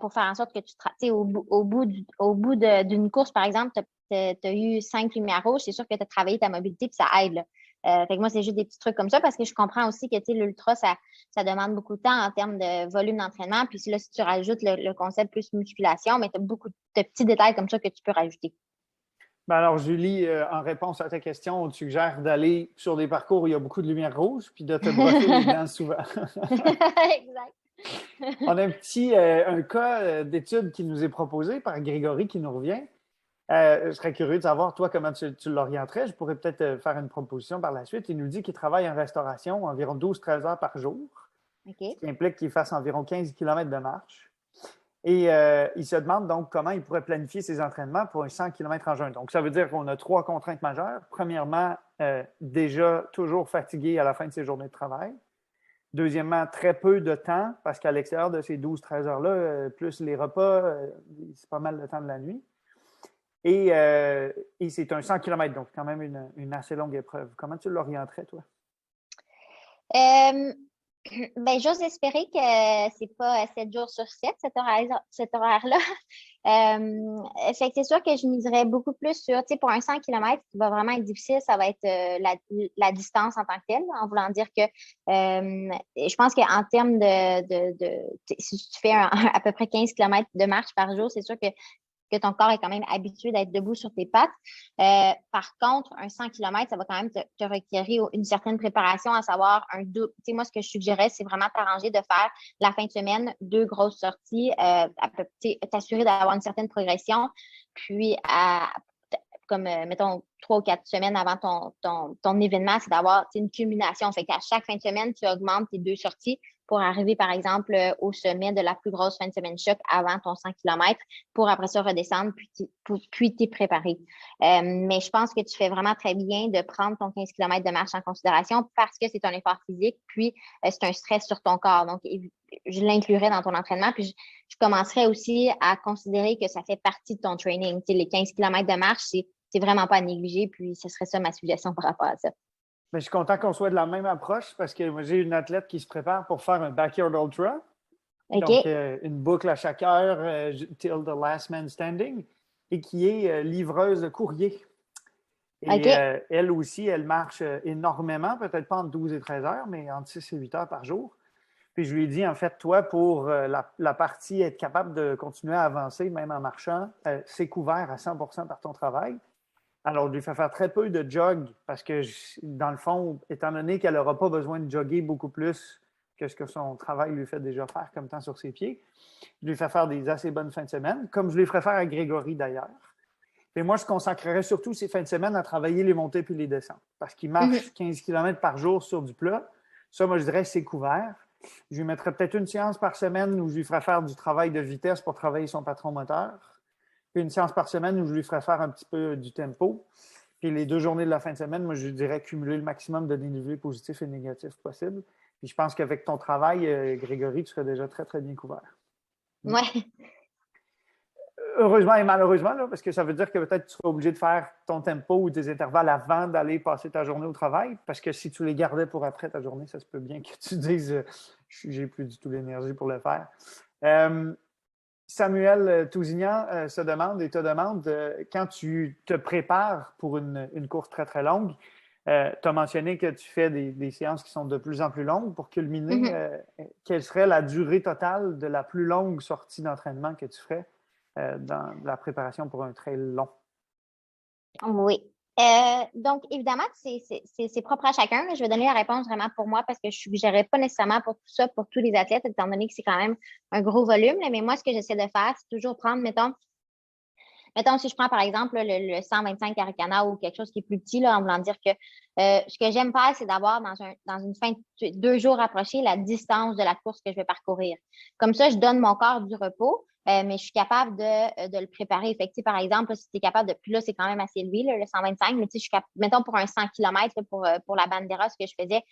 pour faire en sorte que au bout d'une course, par exemple, tu as eu 5 lumières rouges, c'est sûr que tu as travaillé ta mobilité, puis ça aide, là. Fait que moi, c'est juste des petits trucs comme ça parce que je comprends aussi que l'ultra, ça demande beaucoup de temps en termes de volume d'entraînement. Puis là, si tu rajoutes le concept plus musculation, mais tu as beaucoup de petits détails comme ça que tu peux rajouter. Ben alors, Julie, en réponse à ta question, on te suggère d'aller sur des parcours où il y a beaucoup de lumière rouge puis de te brosser les dents souvent. Exact. On a un cas d'étude qui nous est proposé par Grégory qui nous revient. Je serais curieux de savoir, toi, comment tu l'orienterais. Je pourrais peut-être faire une proposition par la suite. Il nous dit qu'il travaille en restauration environ 12-13 heures par jour, ce OK. qui implique qu'il fasse environ 15 km de marche. Et il se demande donc comment il pourrait planifier ses entraînements pour un 100 km en juin. Donc, ça veut dire qu'on a 3 contraintes majeures. Premièrement, déjà toujours fatigué à la fin de ses journées de travail. Deuxièmement, très peu de temps, parce qu'à l'extérieur de ces 12-13 heures-là, plus les repas, c'est pas mal le temps de la nuit. Et c'est un 100 km, donc quand même une assez longue épreuve. Comment tu l'orienterais, toi? Ben, j'ose espérer que c'est pas 7 jours sur 7, cet horaire-là. Fait que c'est sûr que je miserais beaucoup plus sur, tu sais, pour un 100 km, ce qui va vraiment être difficile, ça va être la distance en tant que telle, en voulant dire que je pense qu'en termes si tu fais à peu près 15 km de marche par jour, c'est sûr que ton corps est quand même habitué d'être debout sur tes pattes. Par contre, un 100 km, ça va quand même te requérir une certaine préparation, à savoir un double. Tu sais, moi, ce que je suggérais, c'est vraiment t'arranger de faire la fin de semaine 2 grosses sorties, t'assurer d'avoir une certaine progression, puis comme, mettons, 3 ou 4 semaines avant ton événement, c'est d'avoir une culmination. Fait qu'à chaque fin de semaine, tu augmentes tes 2 sorties pour arriver, par exemple, au sommet de la plus grosse fin de semaine choc avant ton 100 km pour après ça redescendre, puis t'es préparé. Mais je pense que tu fais vraiment très bien de prendre ton 15 km de marche en considération parce que c'est un effort physique, puis c'est un stress sur ton corps. Donc, je l'inclurais dans ton entraînement, puis je commencerais aussi à considérer que ça fait partie de ton training. Tu sais, les 15 km de marche, c'est vraiment pas à négliger, puis ce serait ça ma suggestion par rapport à ça. Mais je suis content qu'on soit de la même approche parce que moi, j'ai une athlète qui se prépare pour faire un backyard ultra. OK? Donc, une boucle à chaque heure, till the last man standing, et qui est livreuse de courrier. Et OK? elle aussi, elle marche énormément, peut-être pas entre 12 et 13 heures, mais entre 6 et 8 heures par jour. Puis je lui ai dit, en fait, toi, pour la partie être capable de continuer à avancer, même en marchant, c'est couvert à 100% par ton travail. Alors, je lui fais faire très peu de jog parce que, dans le fond, étant donné qu'elle n'aura pas besoin de jogger beaucoup plus que ce que son travail lui fait déjà faire comme temps sur ses pieds, je lui fais faire des assez bonnes fins de semaine, comme je lui ferais faire à Grégory d'ailleurs. Et moi, je consacrerais surtout ces fins de semaine à travailler les montées puis les descentes parce qu'il marche 15 km par jour sur du plat. Ça, moi, je dirais que c'est couvert. Je lui mettrais peut-être une séance par semaine où je lui ferais faire du travail de vitesse pour travailler son patron moteur. Puis une séance par semaine où je lui ferais faire un petit peu du tempo. Puis les 2 journées de la fin de semaine, moi, je lui dirais cumuler le maximum de dénivelé positif et négatif possible. Puis je pense qu'avec ton travail, Grégory, tu serais déjà très, très bien couvert. Ouais. Heureusement et malheureusement, là, parce que ça veut dire que peut-être tu seras obligé de faire ton tempo ou tes intervalles avant d'aller passer ta journée au travail, parce que si tu les gardais pour après ta journée, ça se peut bien que tu dises j'ai plus du tout l'énergie pour le faire. Samuel Tousignan te demande, quand tu te prépares pour une course très, très longue, Tu as mentionné que tu fais des séances qui sont de plus en plus longues. Pour culminer, quelle serait la durée totale de la plus longue sortie d'entraînement que tu ferais dans la préparation pour un trail long? Oui. Donc, évidemment, c'est propre à chacun. Là. Je vais donner la réponse vraiment pour moi parce que je ne suggérerais pas nécessairement pour tout ça, pour tous les athlètes, étant donné que c'est quand même un gros volume. Là. Mais moi, ce que j'essaie de faire, c'est toujours prendre, mettons, si je prends par exemple là, le 125 Caricana ou quelque chose qui est plus petit, là, en voulant dire que ce que j'aime faire, c'est d'avoir dans une fin de 2 jours rapprochés la distance de la course que je vais parcourir. Comme ça, je donne mon corps du repos, mais je suis capable de le préparer. Fait que, par exemple, là, si tu es capable de. Puis là, c'est quand même assez élevé, là, le 125, mais je suis capable, mettons pour un 100 km pour la Bandera, ce que je faisais,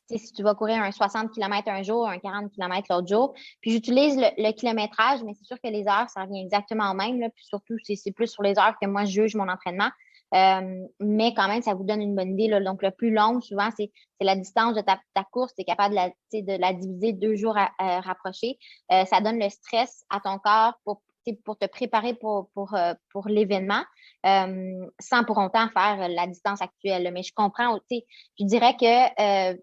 si tu vas courir un 60 km un jour, un 40 km l'autre jour. Puis j'utilise le kilométrage, mais c'est sûr que les heures, ça revient exactement au même. Là. Puis surtout, c'est plus sur les heures que moi, je juge mon entraînement. Mais quand même, ça vous donne une bonne idée. Là. Donc, le plus long, souvent, c'est la distance de ta course. Tu es capable de la diviser 2 jours rapprochés. Ça donne le stress à ton corps pour te préparer pour l'événement, sans pour autant faire la distance actuelle. Mais je comprends, je dirais que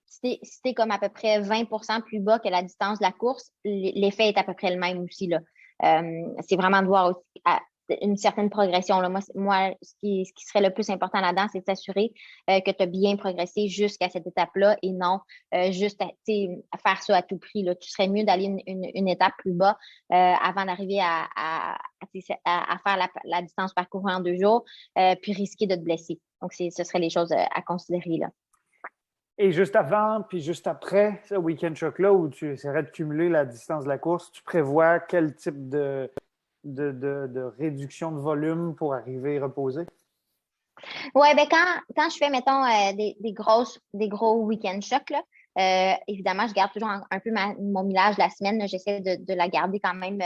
si tu es comme à peu près 20 plus bas que la distance de la course, l'effet est à peu près le même aussi. Là. C'est vraiment de voir aussi une certaine progression. Là. Moi ce qui serait le plus important là-dedans, c'est de s'assurer que tu as bien progressé jusqu'à cette étape-là et non juste à faire ça à tout prix. Là. Tu serais mieux d'aller une étape plus bas avant d'arriver à faire la distance parcourue en 2 jours, puis risquer de te blesser. Donc, ce seraient les choses à considérer. Là. Et juste avant, puis juste après ce week-end choc-là, où tu essaierais de cumuler la distance de la course, tu prévois quel type de réduction de volume pour arriver reposé? Oui, ben quand je fais, mettons, des gros week-end chocs, là, évidemment, je garde toujours un peu mon millage de la semaine. J'essaie de la garder quand même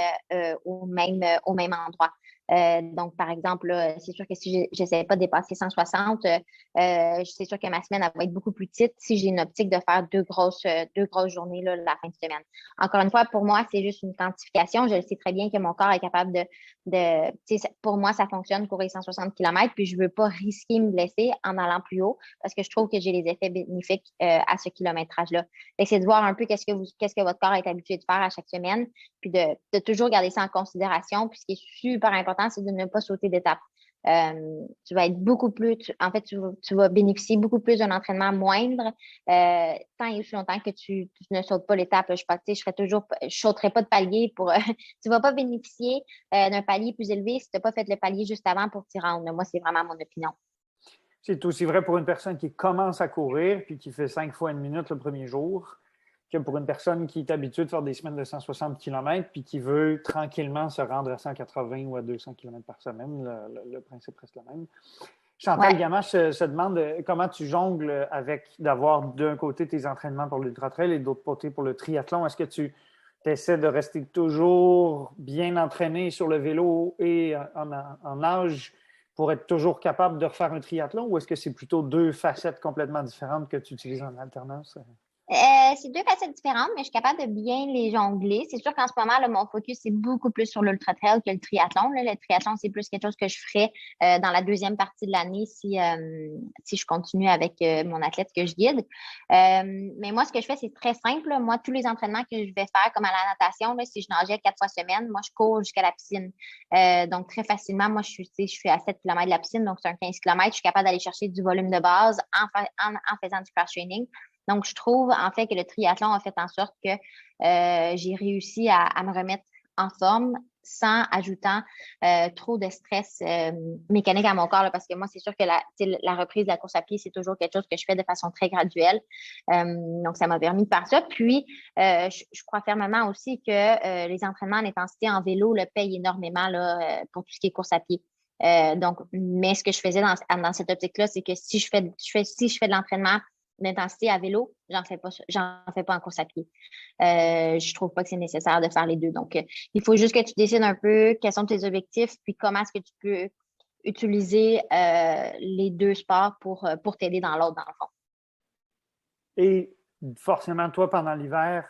au même endroit. Donc, par exemple, là, c'est sûr que si j'essaie pas de dépasser 160, c'est sûr que ma semaine elle va être beaucoup plus petite si j'ai une optique de faire deux grosses journées là, la fin de semaine. Encore une fois, pour moi, c'est juste une quantification. Je sais très bien que mon corps est capable pour moi, ça fonctionne courir 160 km, puis je veux pas risquer de me blesser en allant plus haut parce que je trouve que j'ai les effets bénéfiques à ce kilométrage-là. C'est de voir un peu qu'est-ce que votre corps est habitué de faire à chaque semaine, puis de toujours garder ça en considération. Puis ce qui est super important, c'est de ne pas sauter d'étape. Tu vas être beaucoup plus, tu vas bénéficier beaucoup plus d'un entraînement moindre, tant et aussi longtemps que tu ne sautes pas l'étape. Je sauterai pas de palier pour, tu vas pas bénéficier d'un palier plus élevé si tu n'as pas fait le palier juste avant pour t'y rendre. Moi, c'est vraiment mon opinion. C'est aussi vrai pour une personne qui commence à courir puis qui fait 5 fois une minute le premier jour que pour une personne qui est habituée de faire des semaines de 160 km puis qui veut tranquillement se rendre à 180 ou à 200 km par semaine. Le principe reste le même. Chantal Gamache se demande comment tu jongles avec d'avoir d'un côté tes entraînements pour l'ultra-trail et de l'autre côté pour le triathlon. Est-ce que tu essaies de rester toujours bien entraîné sur le vélo et en nage pour être toujours capable de refaire un triathlon ou est-ce que c'est plutôt deux facettes complètement différentes que tu utilises en alternance? C'est deux facettes différentes, mais je suis capable de bien les jongler. C'est sûr qu'en ce moment, là, mon focus, c'est beaucoup plus sur l'ultra-trail que le triathlon. Là. Le triathlon, c'est plus quelque chose que je ferais dans la deuxième partie de l'année si je continue avec mon athlète que je guide. Mais moi, ce que je fais, c'est très simple. Là. Moi, tous les entraînements que je vais faire, comme à la natation, là, si je nageais 4 fois semaine, moi, je cours jusqu'à la piscine. Donc, très facilement, moi, je suis à 7 km de la piscine, donc c'est un 15 km. Je suis capable d'aller chercher du volume de base en faisant du cross-training. Donc, je trouve en fait que le triathlon a fait en sorte que j'ai réussi à me remettre en forme sans ajoutant trop de stress mécanique à mon corps. Là, parce que moi, c'est sûr que la reprise de la course à pied, c'est toujours quelque chose que je fais de façon très graduelle. Donc, ça m'a permis de faire ça. Puis, je crois fermement aussi que les entraînements en intensité en vélo le payent énormément là, pour tout ce qui est course à pied. Donc, mais ce que je faisais dans cette optique-là, c'est que si je fais de l'entraînement d'intensité à vélo, j'en fais pas en course à pied. Je trouve pas que c'est nécessaire de faire les deux. Donc, il faut juste que tu décides un peu quels sont tes objectifs, puis comment est-ce que tu peux utiliser les deux sports pour t'aider dans l'autre, dans le fond. Et forcément, toi, pendant l'hiver,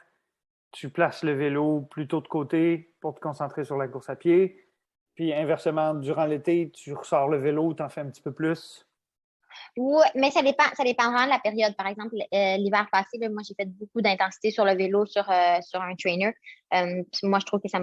tu places le vélo plutôt de côté pour te concentrer sur la course à pied. Puis inversement, durant l'été, tu ressors le vélo, tu en fais un petit peu plus. Oui, mais ça dépend vraiment de la période. Par exemple, l'hiver passé, là, moi, j'ai fait beaucoup d'intensité sur le vélo sur un trainer. Puis moi, je trouve que ça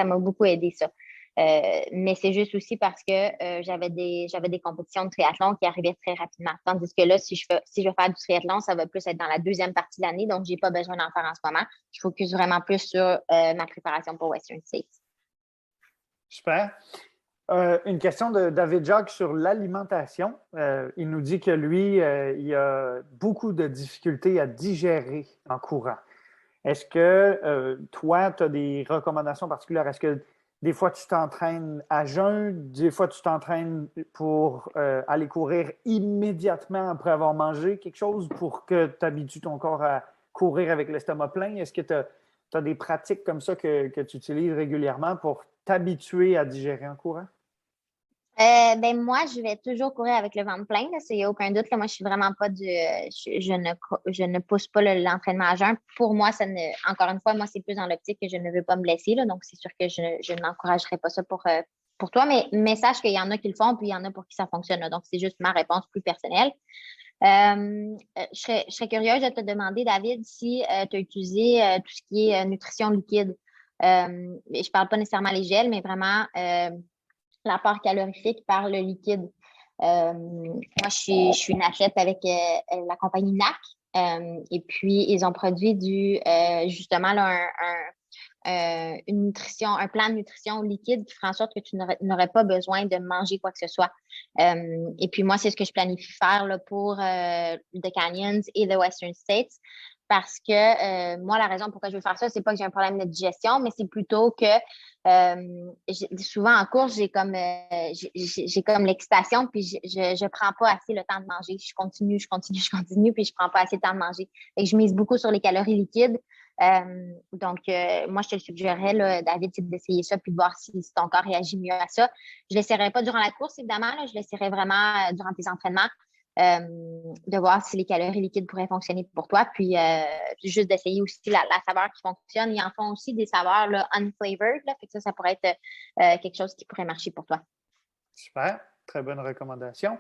m'a beaucoup aidé, ça. Mais c'est juste aussi parce que j'avais des compétitions de triathlon qui arrivaient très rapidement. Tandis que là, si je veux faire du triathlon, ça va plus être dans la deuxième partie de l'année, donc j'ai pas besoin d'en faire en ce moment. Je focus vraiment plus sur ma préparation pour Western States. Super. Une question de David Jacques sur l'alimentation. Il nous dit que lui, il a beaucoup de difficultés à digérer en courant. Est-ce que toi, tu as des recommandations particulières? Est-ce que des fois, tu t'entraînes à jeun? Des fois, tu t'entraînes pour aller courir immédiatement après avoir mangé quelque chose pour que tu habitues ton corps à courir avec l'estomac plein? Est-ce que tu as des pratiques comme ça que tu utilises régulièrement pour t'habituer à digérer en courant? Ben moi, je vais toujours courir avec le ventre plein, là, il n'y a aucun doute. Là, moi, je suis vraiment pas je ne pousse pas l'entraînement à jeun. Pour moi, encore une fois, moi, c'est plus dans l'optique que je ne veux pas me blesser, là, donc c'est sûr que je n'encouragerai pas ça pour toi, mais sache qu'il y en a qui le font, puis il y en a pour qui ça fonctionne, là, donc c'est juste ma réponse plus personnelle. Je serais curieuse de te demander, David, si tu as utilisé tout ce qui est nutrition liquide. Je parle pas nécessairement les gels, mais vraiment l'apport calorifique par le liquide. Moi, je suis une athlète avec la compagnie NAC. Et puis, ils ont produit justement là, une nutrition, un plan de nutrition liquide qui fera en sorte que tu n'aurais pas besoin de manger quoi que ce soit. Et puis moi, c'est ce que je planifie faire là, pour The Canyons et The Western States. Parce que moi, la raison pourquoi je veux faire ça, c'est pas que j'ai un problème de digestion, mais c'est plutôt que souvent en course, j'ai comme l'excitation, puis je prends pas assez le temps de manger. Je continue, puis je prends pas assez le temps de manger. Et je mise beaucoup sur les calories liquides. Moi, je te le suggérerais, là, David, c'est d'essayer ça puis de voir si ton corps réagit mieux à ça. Je ne l'essaierai pas durant la course, évidemment. Là, je l'essaierai vraiment durant tes entraînements, de voir si les calories liquides pourraient fonctionner pour toi. Puis juste d'essayer aussi la saveur qui fonctionne. Ils en font aussi des saveurs là, unflavored. Là, fait que ça pourrait être quelque chose qui pourrait marcher pour toi. Super, très bonne recommandation.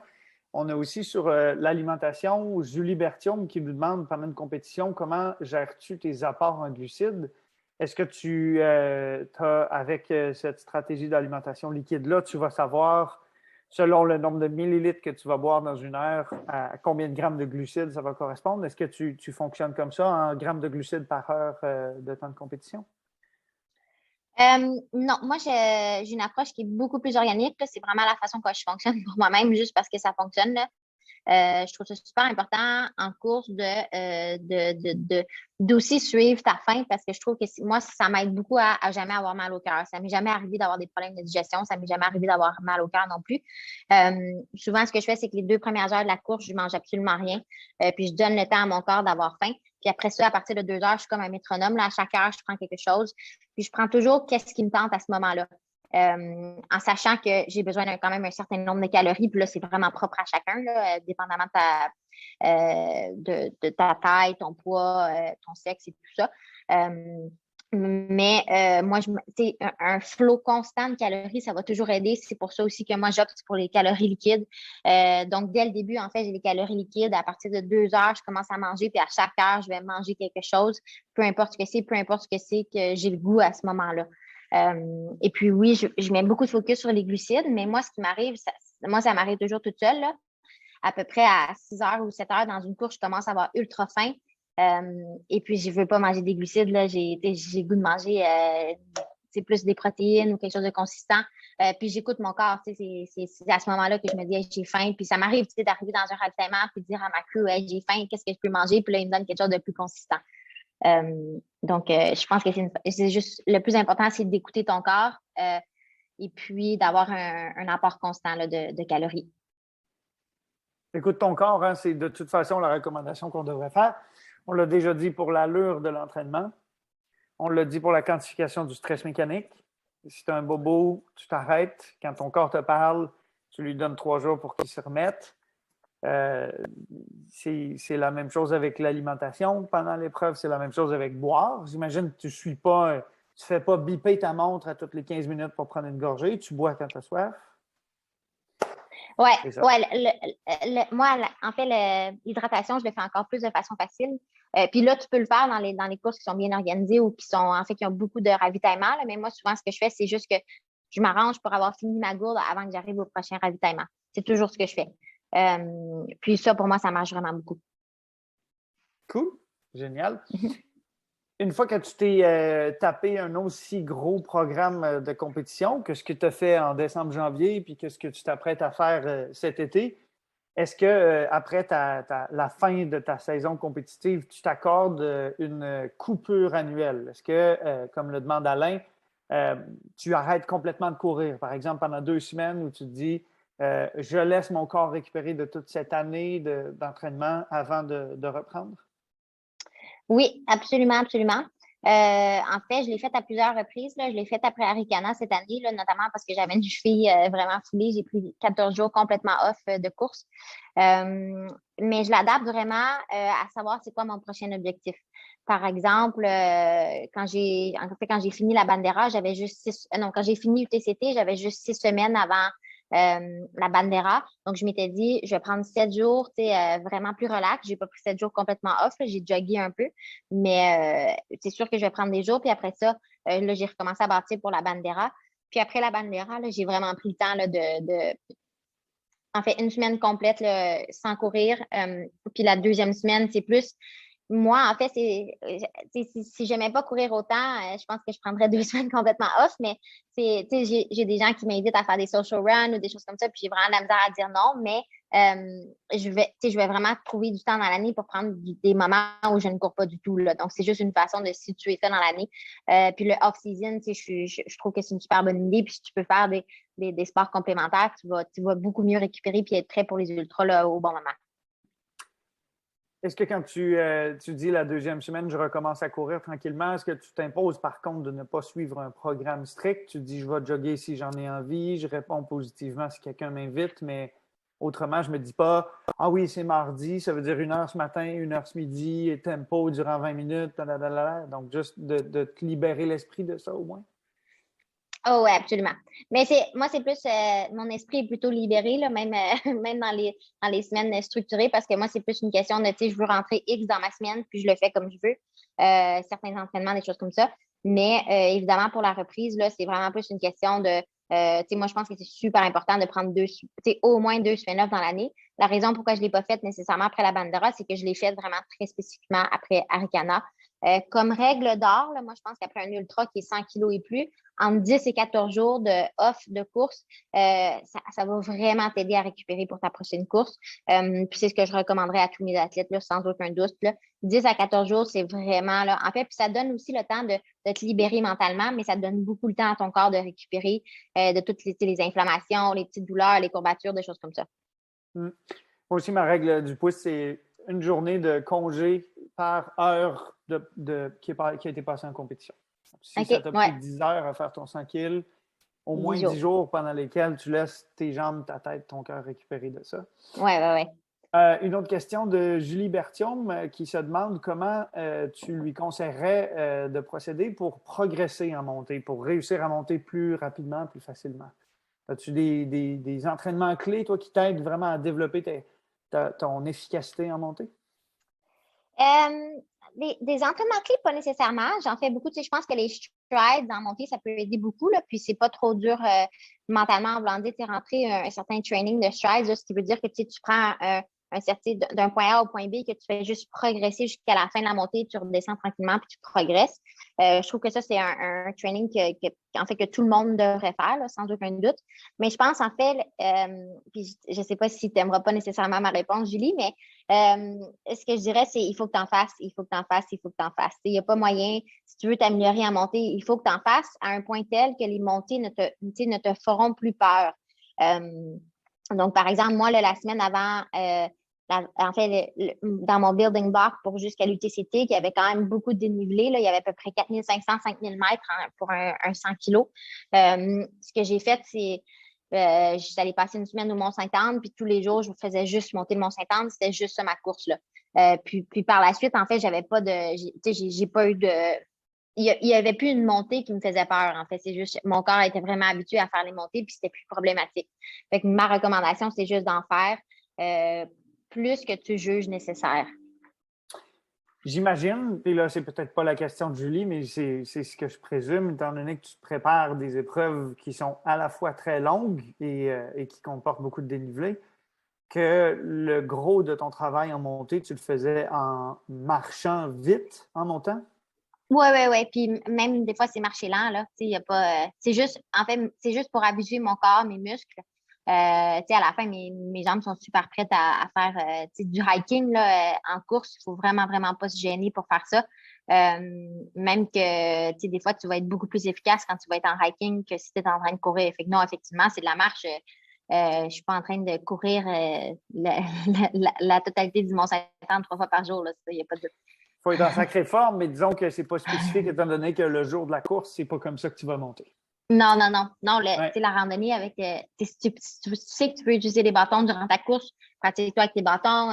On a aussi sur l'alimentation, Julie Bertium qui nous demande pendant une compétition comment gères-tu tes apports en glucides? Est-ce que tu as, avec cette stratégie d'alimentation liquide-là, tu vas savoir, selon le nombre de millilitres que tu vas boire dans une heure, à combien de grammes de glucides ça va correspondre? Est-ce que tu fonctionnes comme ça, en grammes de glucides par heure de temps de compétition? Non, moi, j'ai une approche qui est beaucoup plus organique. C'est vraiment la façon que je fonctionne pour moi-même, juste parce que ça fonctionne. Là. Je trouve ça super important en course d'aussi suivre ta faim parce que je trouve que moi, ça m'aide beaucoup à jamais avoir mal au cœur. Ça m'est jamais arrivé d'avoir des problèmes de digestion. Ça m'est jamais arrivé d'avoir mal au cœur non plus. Souvent, ce que je fais, c'est que les 2 premières heures de la course, je mange absolument rien. Puis je donne le temps à mon corps d'avoir faim. Puis après ça, à partir de 2 heures, je suis comme un métronome. Là, à chaque heure, je prends quelque chose. Puis je prends toujours qu'est-ce qui me tente à ce moment-là. En sachant que j'ai besoin quand même un certain nombre de calories. Puis là, c'est vraiment propre à chacun, là, dépendamment de ta taille, ton poids, ton sexe et tout ça. Moi, un flot constant de calories, ça va toujours aider. C'est pour ça aussi que moi, j'opte pour les calories liquides. Donc, dès le début, en fait, j'ai les calories liquides. À partir de 2 heures, je commence à manger. Puis à chaque heure, je vais manger quelque chose. Peu importe ce que c'est, peu importe ce que c'est que j'ai le goût à ce moment-là. Et puis oui, je mets beaucoup de focus sur les glucides, mais moi, ce qui m'arrive, ça m'arrive toujours toute seule, là. À peu près à 6 heures ou 7 heures dans une course, je commence à avoir ultra faim. Et puis, je ne veux pas manger des glucides, là. J'ai le goût de manger plus des protéines ou quelque chose de consistant. Puis j'écoute mon corps, c'est à ce moment-là que je me dis, hey, j'ai faim. Puis ça m'arrive d'arriver dans un ravitaillement puis de dire à ma crew, hey, j'ai faim, qu'est-ce que je peux manger? Puis là, ils me donnent quelque chose de plus consistant. Je pense que c'est juste le plus important, c'est d'écouter ton corps et puis d'avoir un apport constant là, de calories. Écoute ton corps, hein, c'est de toute façon la recommandation qu'on devrait faire. On l'a déjà dit pour l'allure de l'entraînement. On l'a dit pour la quantification du stress mécanique. Si tu as un bobo, tu t'arrêtes. Quand ton corps te parle, tu lui donnes 3 jours pour qu'il se remette. C'est la même chose avec l'alimentation pendant l'épreuve, c'est la même chose avec boire. J'imagine que tu ne fais pas biper ta montre à toutes les 15 minutes pour prendre une gorgée, tu bois quand tu as soif. Ouais, C'est ça. ouais. Moi, en fait, l'hydratation, je le fais encore plus de façon facile. Puis là, tu peux le faire dans les courses qui sont bien organisées ou qui sont, en fait, qui ont beaucoup de ravitaillement. Là. Mais moi, souvent, ce que je fais, c'est juste que je m'arrange pour avoir fini ma gourde avant que j'arrive au prochain ravitaillement. C'est toujours ce que je fais. Puis ça, pour moi, ça marche vraiment beaucoup. Cool. Génial. Une fois que tu t'es tapé un aussi gros programme de compétition que ce que tu as fait en décembre-janvier puis que ce que tu t'apprêtes à faire cet été, est-ce que après la fin de ta saison compétitive, tu t'accordes une coupure annuelle? Est-ce que, comme le demande Alain, tu arrêtes complètement de courir, par exemple pendant 2 semaines où tu te dis je laisse mon corps récupérer de toute cette année d'entraînement avant de reprendre? Oui, absolument, absolument. En fait, je l'ai fait à plusieurs reprises. Là. Je l'ai fait après Arikana cette année, là, notamment parce que j'avais une cheville vraiment foulée. J'ai pris 14 jours complètement off de course. Mais je l'adapte vraiment à savoir c'est quoi mon prochain objectif. Par exemple, quand j'ai fini la Bandera, j'avais juste non, quand j'ai fini UTCT, j'avais juste 6 semaines avant la Bandera. Donc, je m'étais dit, je vais prendre 7 jours, vraiment plus relax. J'ai pas pris 7 jours complètement off, là, j'ai jogué un peu, mais c'est sûr que je vais prendre des jours. Puis après ça, là, j'ai recommencé à bâtir pour la Bandera. Puis après la Bandera, là, j'ai vraiment pris le temps là, en fait, une semaine complète là, sans courir. Puis la deuxième semaine, c'est plus moi, en fait, si j'aimais pas courir autant, je pense que je prendrais 2 semaines complètement off, mais j'ai des gens qui m'invitent à faire des social runs ou des choses comme ça, puis j'ai vraiment de la misère à dire non, mais je vais vraiment trouver du temps dans l'année pour prendre des moments où je ne cours pas du tout, là. Donc, c'est juste une façon de situer ça dans l'année. Puis le off-season, je trouve que c'est une super bonne idée, puis si tu peux faire des sports complémentaires, tu vas beaucoup mieux récupérer puis être prêt pour les ultras là, au bon moment. Est-ce que quand tu dis la deuxième semaine, je recommence à courir tranquillement, est-ce que tu t'imposes par contre de ne pas suivre un programme strict? Tu dis, je vais jogger si j'en ai envie, je réponds positivement si quelqu'un m'invite, mais autrement, je ne me dis pas, ah oui, c'est mardi, ça veut dire 1 heure ce matin, 1 heure ce midi, et tempo durant 20 minutes, dadadala. Donc juste de te libérer l'esprit de ça au moins. Oh oui, absolument. Mais moi, c'est plus mon esprit est plutôt libéré, là, même, même dans les semaines structurées, parce que moi, c'est plus une question de, tu sais, je veux rentrer X dans ma semaine, puis je le fais comme je veux. Certains entraînements, des choses comme ça. Mais évidemment, pour la reprise, là, c'est vraiment plus une question de tu sais, moi, je pense que c'est super important de prendre tu sais, au moins 2 semaines off dans l'année. La raison pourquoi je ne l'ai pas faite nécessairement après la Bandera, c'est que je l'ai faite vraiment très spécifiquement après Arikana. Comme règle d'or, là, moi, je pense qu'après un ultra qui est 100 kilos et plus, entre 10 et 14 jours de off de course, ça va vraiment t'aider à récupérer pour ta prochaine course. Puis c'est ce que je recommanderais à tous mes athlètes, là, sans aucun doute. Là. 10 à 14 jours, c'est vraiment là. En fait, puis ça donne aussi le temps de te libérer mentalement, mais ça te donne beaucoup le temps à ton corps de récupérer de toutes les inflammations, les petites douleurs, les courbatures, des choses comme ça. Moi aussi, ma règle du pouce, c'est une journée de congé par heure qui a été passée en compétition. Si OK, ça t'a ouais, pris 10 heures à faire ton 100 kills, au 10 moins 10 jours. jours pendant lesquels tu laisses tes jambes, ta tête, ton cœur récupérer de ça. Ouais, ouais, ouais. Une autre question de Julie Bertium qui se demande comment tu lui conseillerais de procéder pour progresser en montée, pour réussir à monter plus rapidement, plus facilement. As-tu des entraînements clés, toi, qui t'aident vraiment à développer ton efficacité en montée? Des entraînements clés, pas nécessairement. J'en fais beaucoup. Tu sais, je pense que les strides en montée, ça peut aider beaucoup. Là, puis, c'est pas trop dur mentalement en voulant dire, tu es rentré un certain training de strides, là, ce qui veut dire que tu prends un certain d'un point A au point B, que tu fais juste progresser jusqu'à la fin de la montée, tu redescends tranquillement, puis tu progresses. Je trouve que ça, c'est un training en fait, que tout le monde devrait faire, là, sans aucun doute. Mais je pense, en fait, puis je ne sais pas si tu n'aimeras pas nécessairement ma réponse, Julie, mais ce que je dirais, c'est il faut que tu en fasses, il faut que tu en fasses, il faut que tu en fasses. Il n'y a pas moyen, si tu veux t'améliorer en montée, il faut que tu en fasses à un point tel que les montées ne te feront plus peur. Donc, par exemple, moi, là, la semaine avant, en fait, dans mon building block pour jusqu'à l'UTCT, qui avait quand même beaucoup de dénivelé, là, il y avait à peu près 4500-5000 mètres pour un 100 kilos. Ce que j'ai fait, c'est je suis allée passer une semaine au Mont-Sainte-Anne, puis tous les jours, je faisais juste monter le Mont-Sainte-Anne. C'était juste ça, ma course, là. Puis par la suite, en fait, j'avais pas de. J'ai pas eu il y avait plus une montée qui me faisait peur, en fait. C'est juste, mon corps était vraiment habitué à faire les montées, puis c'était plus problématique. Fait que ma recommandation, c'est juste d'en faire plus que tu juges nécessaire. J'imagine, puis là, c'est peut-être pas la question de Julie, mais c'est ce que je présume, étant donné que tu te prépares des épreuves qui sont à la fois très longues et qui comportent beaucoup de dénivelé, que le gros de ton travail en montée, tu le faisais en marchant vite en montant? Oui. Puis même des fois, c'est marcher lent, là. Tu sais, il y a pas. C'est juste, en fait, c'est juste pour habituer mon corps, mes muscles. Tu sais, à la fin, mes jambes sont super prêtes à faire tu sais, du hiking là, en course. Il faut vraiment, vraiment pas se gêner pour faire ça. Même que, tu sais, des fois, tu vas être beaucoup plus efficace quand tu vas être en hiking que si tu es en train de courir. Fait que non, effectivement, c'est de la marche. Je suis pas en train de courir la totalité du Mont-Saint-Anne 3 fois par jour. Là. Il n'y a pas de Il faut être en sacrée forme, mais disons que c'est pas spécifique étant donné que le jour de la course, c'est pas comme ça que tu vas monter. Non, tu Ouais. sais, la randonnée avec, si tu sais que tu peux utiliser des bâtons durant ta course, pratique-toi avec tes bâtons,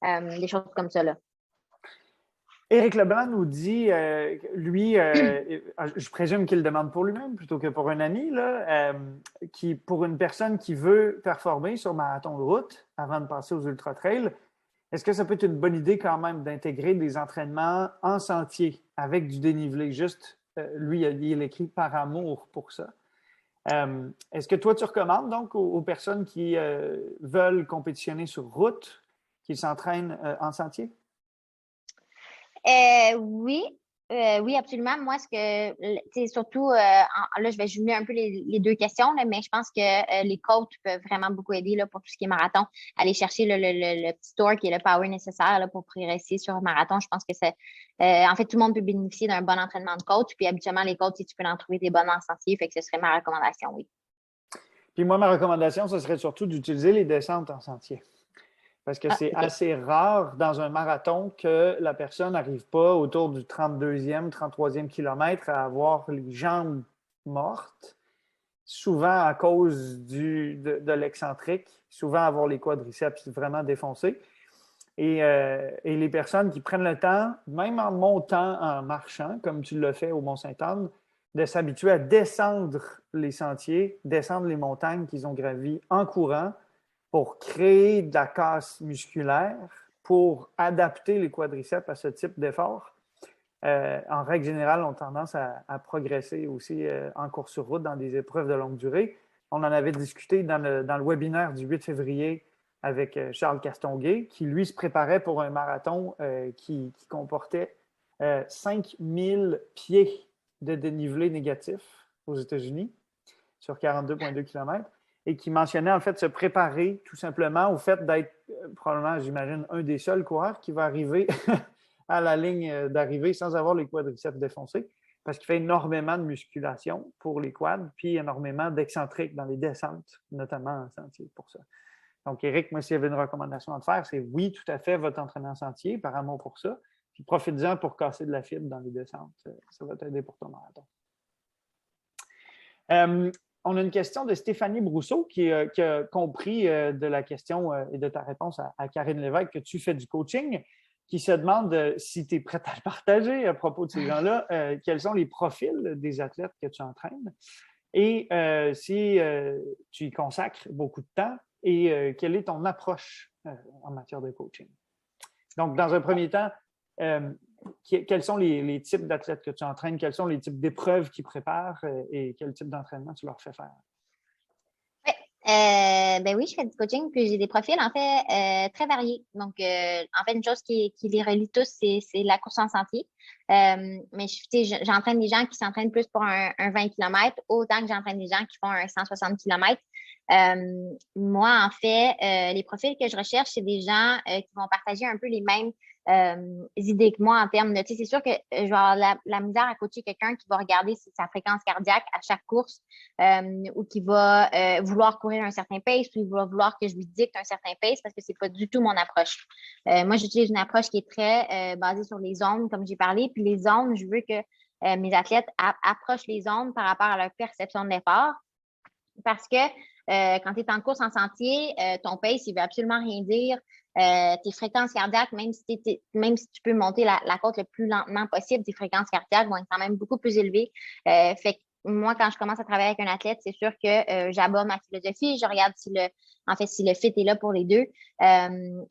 des choses comme ça, là. Éric Leblanc nous dit, lui, je présume qu'il le demande pour lui-même plutôt que pour un ami, là, qui, pour une personne qui veut performer sur marathon de route avant de passer aux ultra-trails, est-ce que ça peut être une bonne idée quand même d'intégrer des entraînements en sentier avec du dénivelé? Juste, lui, il écrit par amour pour ça. Est-ce que toi, tu recommandes donc aux personnes qui veulent compétitionner sur route qu'ils s'entraînent en sentier? Oui, oui, absolument. Moi, tu sais, surtout, là, je vais jumeler un peu les deux questions, là, mais je pense que les coachs peuvent vraiment beaucoup aider là, pour tout ce qui est marathon. Aller chercher le petit torque et le power nécessaire là, pour progresser sur un marathon. Je pense que c'est. En fait, tout le monde peut bénéficier d'un bon entraînement de coach. Puis habituellement, les coachs, si tu peux en trouver des bonnes en sentier, fait que ce serait ma recommandation, oui. Puis moi, ma recommandation, ce serait surtout d'utiliser les descentes en sentier. Parce que Ah, c'est OK. assez rare dans un marathon que la personne n'arrive pas autour du 32e, 33e kilomètre à avoir les jambes mortes, souvent à cause de l'excentrique, souvent avoir les quadriceps vraiment défoncés. Et les personnes qui prennent le temps, même en montant, en marchant, comme tu l'as fait au Mont-Sainte-Anne, de s'habituer à descendre les sentiers, descendre les montagnes qu'ils ont gravies en courant pour créer de la casse musculaire, pour adapter les quadriceps à ce type d'effort. En règle générale, ont tendance à progresser aussi en course sur route dans des épreuves de longue durée. On en avait discuté dans le webinaire du 8 février avec Charles Castonguay, qui lui se préparait pour un marathon qui comportait 5000 pieds de dénivelé négatif aux États-Unis sur 42,2 km et qui mentionnait en fait se préparer tout simplement au fait d'être probablement, j'imagine, un des seuls coureurs qui va arriver à la ligne d'arrivée sans avoir les quadriceps défoncés parce qu'il fait énormément de musculation pour les quads puis énormément d'excentriques dans les descentes, notamment en sentier pour ça. Donc, Éric, moi, s'il y avait une recommandation à te faire, c'est oui, tout à fait, votre entraînement en sentier, par amour pour ça. Puis profite-en pour casser de la fibre dans les descentes. Ça va t'aider pour ton marathon. On a une question de Stéphanie Brousseau qui a compris de la question et de ta réponse à Karine Lévesque que tu fais du coaching, qui se demande si tu es prête à le partager à propos de ces gens-là, quels sont les profils des athlètes que tu entraînes et si tu y consacres beaucoup de temps et quelle est ton approche en matière de coaching. Donc, dans un premier temps, quels sont les types d'athlètes que tu entraînes? Quels sont les types d'épreuves qu'ils préparent et quel type d'entraînement tu leur fais faire? Oui, ben oui, je fais du coaching, puis j'ai des profils en fait très variés. Donc, en fait, une chose qui les relie tous, c'est la course en sentier. Mais j'entraîne des gens qui s'entraînent plus pour un 20 km, autant que j'entraîne des gens qui font un 160 km. Moi, en fait, les profils que je recherche, c'est des gens qui vont partager un peu les mêmes idées que moi en termes de, tu sais, c'est sûr que je vais avoir la misère à coacher quelqu'un qui va regarder sa fréquence cardiaque à chaque course ou qui va vouloir courir un certain pace ou il va vouloir que je lui dicte un certain pace parce que c'est pas du tout mon approche. Moi, j'utilise une approche qui est très basée sur les zones, comme j'ai parlé, puis les zones, je veux que mes athlètes approchent les zones par rapport à leur perception de l'effort parce que quand tu es en course en sentier, ton pace, il ne veut absolument rien dire. Tes fréquences cardiaques, même si tu peux monter la côte le plus lentement possible, tes fréquences cardiaques vont être quand même beaucoup plus élevées. Fait que moi, quand je commence à travailler avec un athlète, c'est sûr que j'aborde ma philosophie, je regarde si le fit est là pour les deux.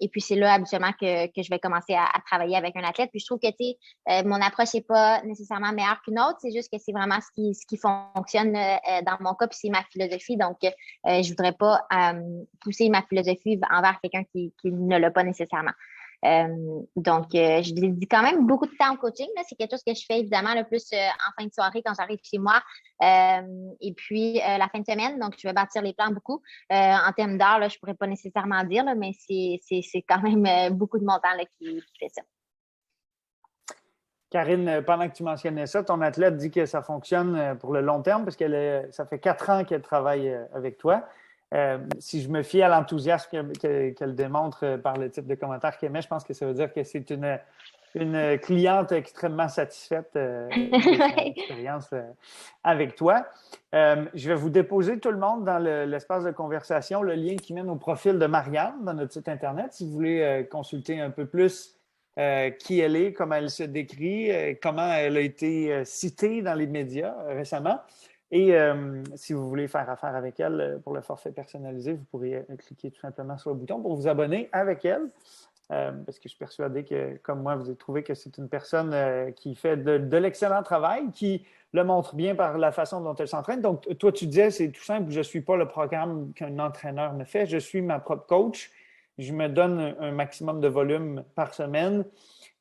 Et puis, c'est là habituellement que je vais commencer à travailler avec un athlète. Puis, je trouve que, mon approche n'est pas nécessairement meilleure qu'une autre. C'est juste que c'est vraiment ce qui fonctionne dans mon cas, puis c'est ma philosophie. Donc, je voudrais pas pousser ma philosophie envers quelqu'un qui ne l'a pas nécessairement. Donc, je dédie quand même beaucoup de temps au coaching. C'est quelque chose que je fais évidemment le plus en fin de soirée quand j'arrive chez moi. Et puis, la fin de semaine, donc je vais bâtir les plans beaucoup. En termes d'heures, je ne pourrais pas nécessairement dire, là, mais c'est quand même beaucoup de mon temps là, qui fait ça. Karine, pendant que tu mentionnais ça, ton athlète dit que ça fonctionne pour le long terme parce ça fait 4 ans qu'elle travaille avec toi. Si je me fie à l'enthousiasme qu'elle démontre par le type de commentaires qu'elle met, je pense que ça veut dire que c'est une cliente extrêmement satisfaite de son expérience avec toi. Je vais vous déposer tout le monde dans l'espace de conversation, le lien qui mène au profil de Marianne dans notre site Internet. Si vous voulez consulter un peu plus qui elle est, comment elle se décrit, comment elle a été citée dans les médias récemment. Et si vous voulez faire affaire avec elle pour le forfait personnalisé, vous pourriez cliquer tout simplement sur le bouton pour vous abonner avec elle. Parce que je suis persuadé que, comme moi, vous avez trouvé que c'est une personne qui fait de l'excellent travail, qui le montre bien par la façon dont elle s'entraîne. Donc, toi, tu disais, c'est tout simple, je ne suis pas le programme qu'un entraîneur me fait, je suis ma propre coach. Je me donne un maximum de volume par semaine.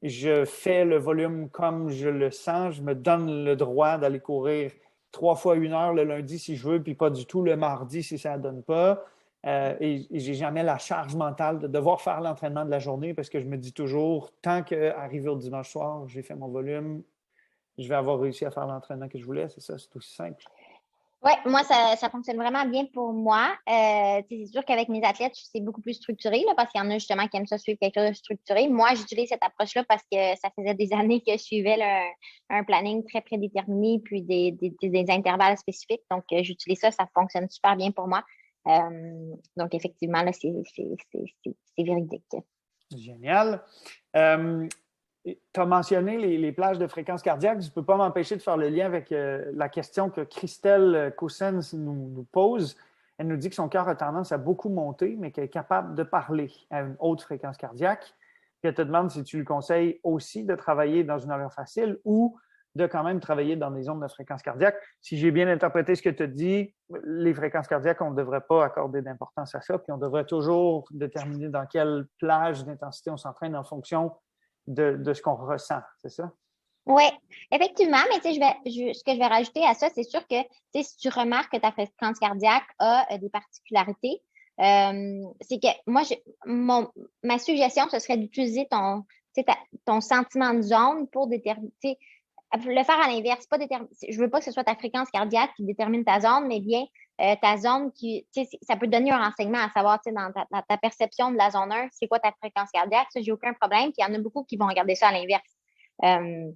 Je fais le volume comme je le sens. Je me donne le droit d'aller courir 3 fois 1 heure le lundi si je veux, puis pas du tout le mardi si ça ne donne pas. Et je n'ai jamais la charge mentale de devoir faire l'entraînement de la journée parce que je me dis toujours, tant qu'arrivé au dimanche soir, j'ai fait mon volume, je vais avoir réussi à faire l'entraînement que je voulais. C'est ça, c'est aussi simple. Oui, moi, ça fonctionne vraiment bien pour moi. C'est sûr qu'avec mes athlètes, c'est beaucoup plus structuré là, parce qu'il y en a justement qui aiment ça suivre quelque chose de structuré. Moi, j'utilise cette approche-là parce que ça faisait des années que je suivais un planning très prédéterminé puis des intervalles spécifiques. Donc, j'utilise ça, ça fonctionne super bien pour moi. Donc, effectivement, là, c'est véridique. Génial. Tu as mentionné les plages de fréquence cardiaque. Je ne peux pas m'empêcher de faire le lien avec la question que Christelle Cossens nous pose. Elle nous dit que son cœur a tendance à beaucoup monter, mais qu'elle est capable de parler à une haute fréquence cardiaque. Puis elle te demande si tu lui conseilles aussi de travailler dans une allure facile ou de quand même travailler dans des zones de fréquence cardiaque. Si j'ai bien interprété ce que tu as dit, les fréquences cardiaques, on ne devrait pas accorder d'importance à ça, puis on devrait toujours déterminer dans quelle plage d'intensité on s'entraîne en fonction de ce qu'on ressent, c'est ça? Oui, effectivement, mais ce que je vais rajouter à ça, c'est sûr que si tu remarques que ta fréquence cardiaque a des particularités, c'est que moi, ma suggestion, ce serait d'utiliser ton sentiment de zone pour déterminer, le faire à l'inverse, pas je veux pas que ce soit ta fréquence cardiaque qui détermine ta zone, mais bien ta zone ça peut te donner un renseignement à savoir, dans ta perception de la zone 1, c'est quoi ta fréquence cardiaque, ça, j'ai aucun problème, puis il y en a beaucoup qui vont regarder ça à l'inverse.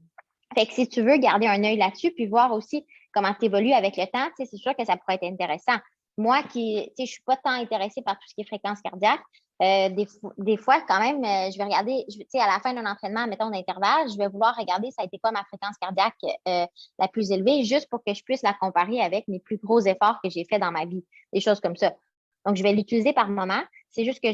Fait que si tu veux garder un œil là-dessus, puis voir aussi comment tu évolues avec le temps, c'est sûr que ça pourrait être intéressant. Moi, je suis pas tant intéressée par tout ce qui est fréquence cardiaque. Des fois, quand même, je vais regarder, à la fin d'un entraînement, mettons d'intervalle, je vais vouloir regarder ça a été quoi ma fréquence cardiaque la plus élevée, juste pour que je puisse la comparer avec mes plus gros efforts que j'ai fait dans ma vie, des choses comme ça. Donc, je vais l'utiliser par moment. C'est juste que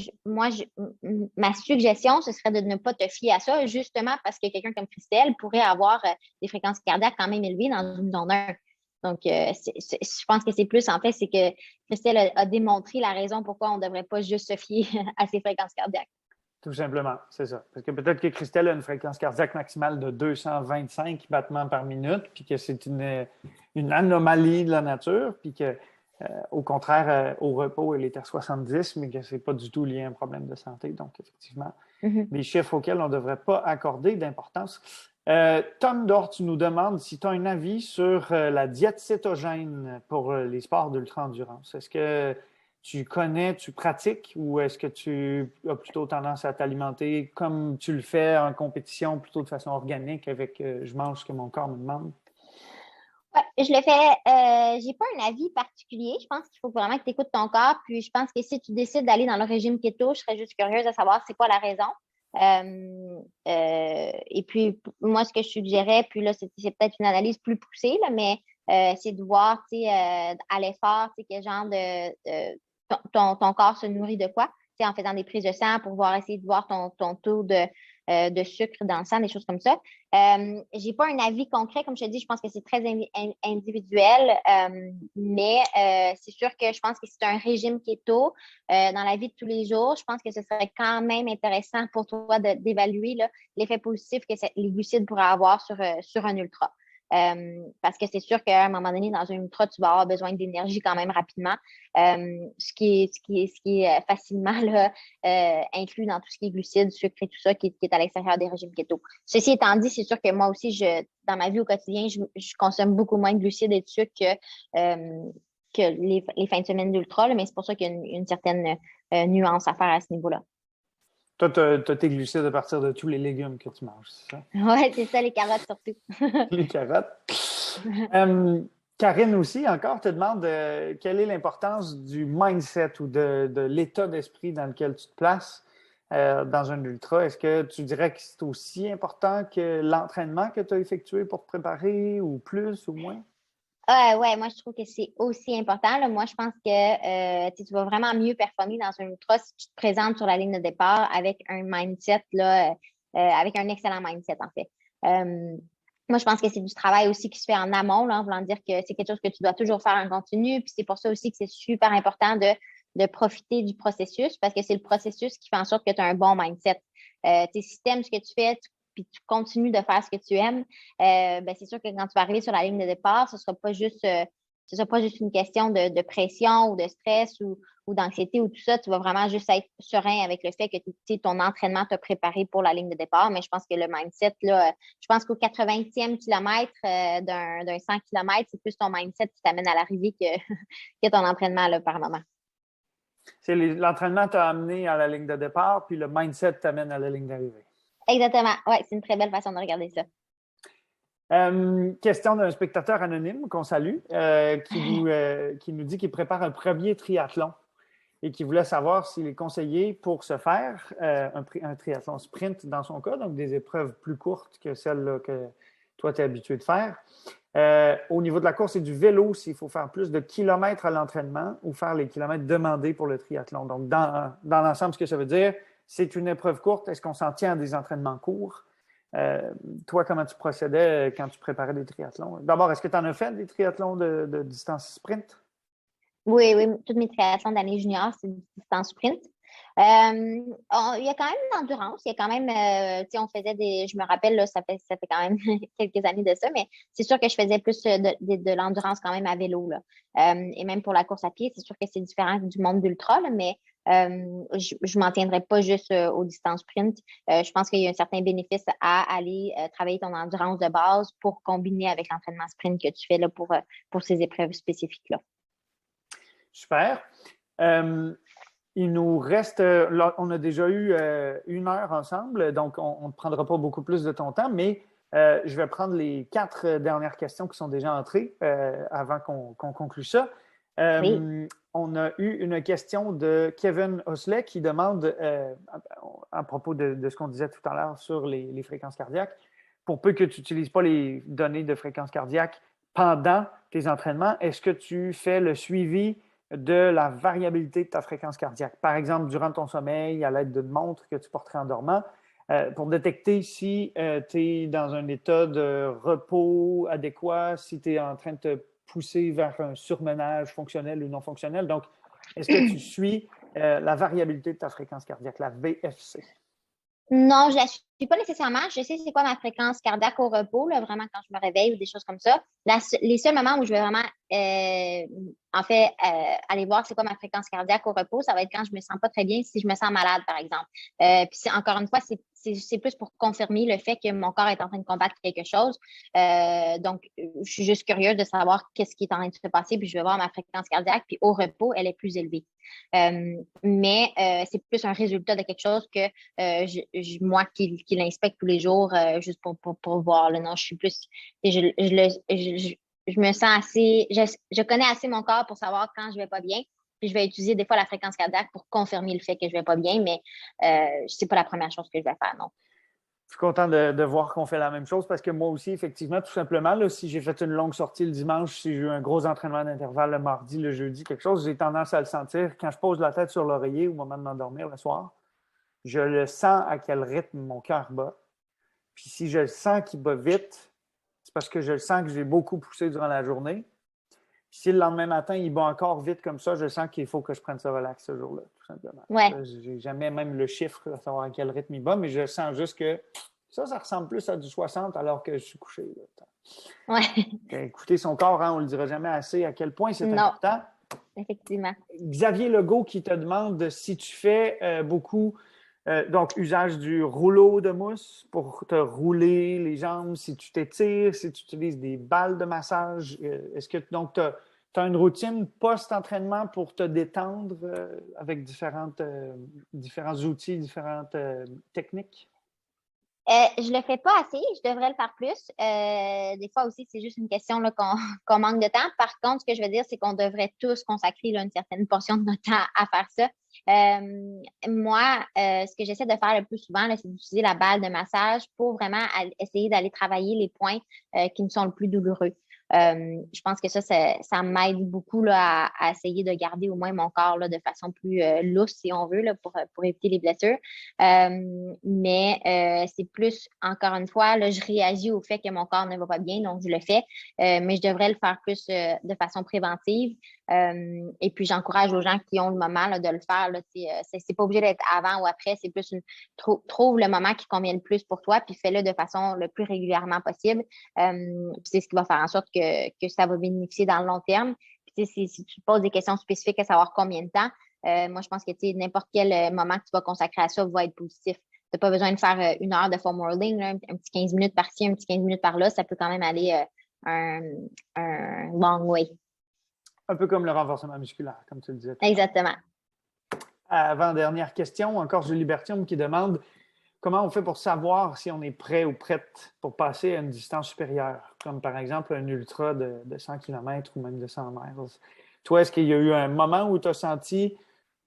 ma suggestion, ce serait de ne pas te fier à ça, justement parce que quelqu'un comme Christelle pourrait avoir des fréquences cardiaques quand même élevées dans une zone 1. Donc, je pense que c'est plus, en fait, c'est que Christelle a démontré la raison pourquoi on ne devrait pas juste se fier à ses fréquences cardiaques. Tout simplement, c'est ça. Parce que peut-être que Christelle a une fréquence cardiaque maximale de 225 battements par minute, puis que c'est une anomalie de la nature, puis que au contraire, au repos, elle est à 70, mais que ce n'est pas du tout lié à un problème de santé. Donc, effectivement, des chiffres auxquels on ne devrait pas accorder d'importance. Tom Dort, tu nous demandes si tu as un avis sur la diète cétogène pour les sports d'ultra-endurance. Est-ce que tu connais, tu pratiques ou est-ce que tu as plutôt tendance à t'alimenter comme tu le fais en compétition, plutôt de façon organique avec je mange ce que mon corps me demande? Ouais, je le fais, j'ai pas un avis particulier. Je pense qu'il faut vraiment que tu écoutes ton corps. Puis je pense que si tu décides d'aller dans le régime keto, je serais juste curieuse de savoir c'est quoi la raison. Et puis, moi, ce que je suggérais, puis là, c'est peut-être une analyse plus poussée, là, mais c'est de voir, tu sais, à l'effort, tu sais, quel genre ton corps se nourrit de quoi. Tu sais, en faisant des prises de sang pour essayer de voir ton taux de sucre dans le sang, des choses comme ça. J'ai pas un avis concret, comme je te dis, je pense que c'est très individuel, mais c'est sûr que je pense que c'est un régime keto dans la vie de tous les jours. Je pense que ce serait quand même intéressant pour toi d'évaluer l'effet positif que les glucides pourraient avoir sur un ultra. Parce que c'est sûr qu'à un moment donné, dans un ultra, tu vas avoir besoin d'énergie quand même rapidement, ce qui est facilement là, inclus dans tout ce qui est glucides, sucre et tout ça qui est à l'extérieur des régimes keto. Ceci étant dit, c'est sûr que moi aussi, dans ma vie au quotidien, je consomme beaucoup moins de glucides et de sucre que les fins de semaine d'ultra, mais c'est pour ça qu'il y a une certaine nuance à faire à ce niveau-là. Toi, tu as tes glucides à partir de tous les légumes que tu manges, c'est ça? Oui, c'est ça, les carottes surtout. Les carottes. Euh, Karine aussi, encore, te demande quelle est l'importance du mindset ou de l'état d'esprit dans lequel tu te places dans un ultra. Est-ce que tu dirais que c'est aussi important que l'entraînement que tu as effectué pour te préparer ou plus ou moins? Ouais, moi, je trouve que c'est aussi important, là. Moi, je pense que tu vas vraiment mieux performer dans un ultra si tu te présentes sur la ligne de départ avec un mindset, là, avec un excellent mindset, en fait. Moi, je pense que c'est du travail aussi qui se fait en amont, là, en voulant dire que c'est quelque chose que tu dois toujours faire en continu. Puis c'est pour ça aussi que c'est super important de profiter du processus parce que c'est le processus qui fait en sorte que tu as un bon mindset. Si tu aimes ce que tu fais, puis tu continues de faire ce que tu aimes, ben, c'est sûr que quand tu vas arriver sur la ligne de départ, ce sera pas juste une question de pression ou de stress ou d'anxiété ou tout ça. Tu vas vraiment juste être serein avec le fait que ton entraînement t'a préparé pour la ligne de départ. Mais je pense que le mindset, là, je pense qu'au 80e kilomètre d'un 100 km, c'est plus ton mindset qui t'amène à l'arrivée que ton entraînement là, par moment. L'entraînement t'a amené à la ligne de départ, puis le mindset t'amène à la ligne d'arrivée. Exactement. Oui, c'est une très belle façon de regarder ça. Question d'un spectateur anonyme qu'on salue, qui nous dit qu'il prépare un premier triathlon et qui voulait savoir s'il est conseillé pour se faire un triathlon sprint dans son cas, donc des épreuves plus courtes que celles que toi, tu es habitué de faire. Au niveau de la course et du vélo, s'il faut faire plus de kilomètres à l'entraînement ou faire les kilomètres demandés pour le triathlon. Donc, dans l'ensemble, ce que ça veut dire, c'est une épreuve courte. Est-ce qu'on s'en tient à des entraînements courts? Toi, comment tu procédais quand tu préparais des triathlons? D'abord, est-ce que tu en as fait des triathlons de distance sprint? Oui, oui, toutes mes créations d'année junior, c'est du distance sprint. Il y a quand même une endurance, il y a quand même, tu sais, on faisait je me rappelle, là, ça fait quand même quelques années de ça, mais c'est sûr que je faisais plus de l'endurance quand même à vélo, là. Et même pour la course à pied, c'est sûr que c'est différent du monde d'ultra, là, mais je ne m'en tiendrai pas juste aux distances sprint. Je pense qu'il y a un certain bénéfice à aller travailler ton endurance de base pour combiner avec l'entraînement sprint que tu fais là, pour ces épreuves spécifiques-là. Super. Il nous reste, on a déjà eu 1 heure ensemble, donc on ne prendra pas beaucoup plus de ton temps, mais je vais prendre les 4 dernières questions qui sont déjà entrées avant qu'on conclue ça. Oui. On a eu une question de Kevin Osley qui demande, à propos de ce qu'on disait tout à l'heure sur les fréquences cardiaques, pour peu que tu n'utilises pas les données de fréquence cardiaque pendant tes entraînements, est-ce que tu fais le suivi de la variabilité de ta fréquence cardiaque? Par exemple, durant ton sommeil, à l'aide d'une montre que tu porterais en dormant, pour détecter si tu es dans un état de repos adéquat, si tu es en train de te pousser vers un surmenage fonctionnel ou non fonctionnel. Donc, est-ce que tu suis la variabilité de ta fréquence cardiaque, la VFC? Non, je la suis pas nécessairement. Je sais c'est quoi ma fréquence cardiaque au repos, là, vraiment quand je me réveille ou des choses comme ça. Les seuls moments où je vais vraiment, en fait, aller voir c'est quoi ma fréquence cardiaque au repos, ça va être quand je me sens pas très bien, si je me sens malade, par exemple. Puis encore une fois, c'est plus pour confirmer le fait que mon corps est en train de combattre quelque chose. Donc, je suis juste curieuse de savoir qu'est-ce qui est en train de se passer, puis je vais voir ma fréquence cardiaque, puis au repos, elle est plus élevée. Mais c'est plus un résultat de quelque chose que moi qui l'inspecte tous les jours juste pour voir. Là. Non, je suis plus. je me sens assez, je connais assez mon corps pour savoir quand je vais pas bien. Puis je vais utiliser des fois la fréquence cardiaque pour confirmer le fait que je vais pas bien, mais c'est pas la première chose que je vais faire, non. Je suis content de voir qu'on fait la même chose parce que moi aussi, effectivement, tout simplement, là, si j'ai fait une longue sortie le dimanche, si j'ai eu un gros entraînement d'intervalle le mardi, le jeudi, quelque chose, j'ai tendance à le sentir quand je pose la tête sur l'oreiller au moment de m'endormir le soir. Je le sens à quel rythme mon cœur bat. Puis si je le sens qu'il bat vite, c'est parce que je le sens que j'ai beaucoup poussé durant la journée. Puis si le lendemain matin, il bat encore vite comme ça, je sens qu'il faut que je prenne ça relax ce jour-là, tout simplement. Ouais. Je n'ai jamais même le chiffre à savoir à quel rythme il bat, mais je sens juste que ça ressemble plus à du 60 alors que je suis couché. Là. Ouais. Écouter son corps, hein, on ne le dira jamais assez à quel point c'est important. Effectivement. Xavier Legault qui te demande si tu fais beaucoup, donc usage du rouleau de mousse pour te rouler les jambes, si tu t'étires, si tu utilises des balles de massage. Est-ce que donc tu as une routine post-entraînement pour te détendre avec différents outils, différentes techniques? Je le fais pas assez, je devrais le faire plus. Des fois aussi, c'est juste une question là, qu'on manque de temps. Par contre, ce que je veux dire, c'est qu'on devrait tous consacrer là, une certaine portion de notre temps à faire ça. Moi, ce que j'essaie de faire le plus souvent, là, c'est d'utiliser la balle de massage pour vraiment essayer d'aller travailler les points qui me sont le plus douloureux. Je pense que ça m'aide beaucoup là, à essayer de garder au moins mon corps là, de façon plus lousse, si on veut, là, pour éviter les blessures. Mais c'est plus, encore une fois, là, je réagis au fait que mon corps ne va pas bien, donc je le fais. Mais je devrais le faire plus de façon préventive. Et puis, j'encourage aux gens qui ont le moment là, de le faire. Là, c'est pas obligé d'être avant ou après. C'est plus trouve le moment qui convient le plus pour toi, puis fais-le de façon le plus régulièrement possible. Puis c'est ce qui va faire en sorte que ça va bénéficier dans le long terme. Puis, si tu te poses des questions spécifiques à savoir combien de temps, moi, je pense que n'importe quel moment que tu vas consacrer à ça va être positif. Tu n'as pas besoin de faire 1 heure de foam rolling, là, un petit 15 minutes par-ci, un petit 15 minutes par-là. Ça peut quand même aller un long way. Un peu comme le renforcement musculaire, comme tu le disais. Exactement. Avant-dernière question, encore Julie Bertium qui demande comment on fait pour savoir si on est prêt ou prête pour passer à une distance supérieure, comme par exemple un ultra de 100 km ou même de 100 miles. Toi, est-ce qu'il y a eu un moment où tu as senti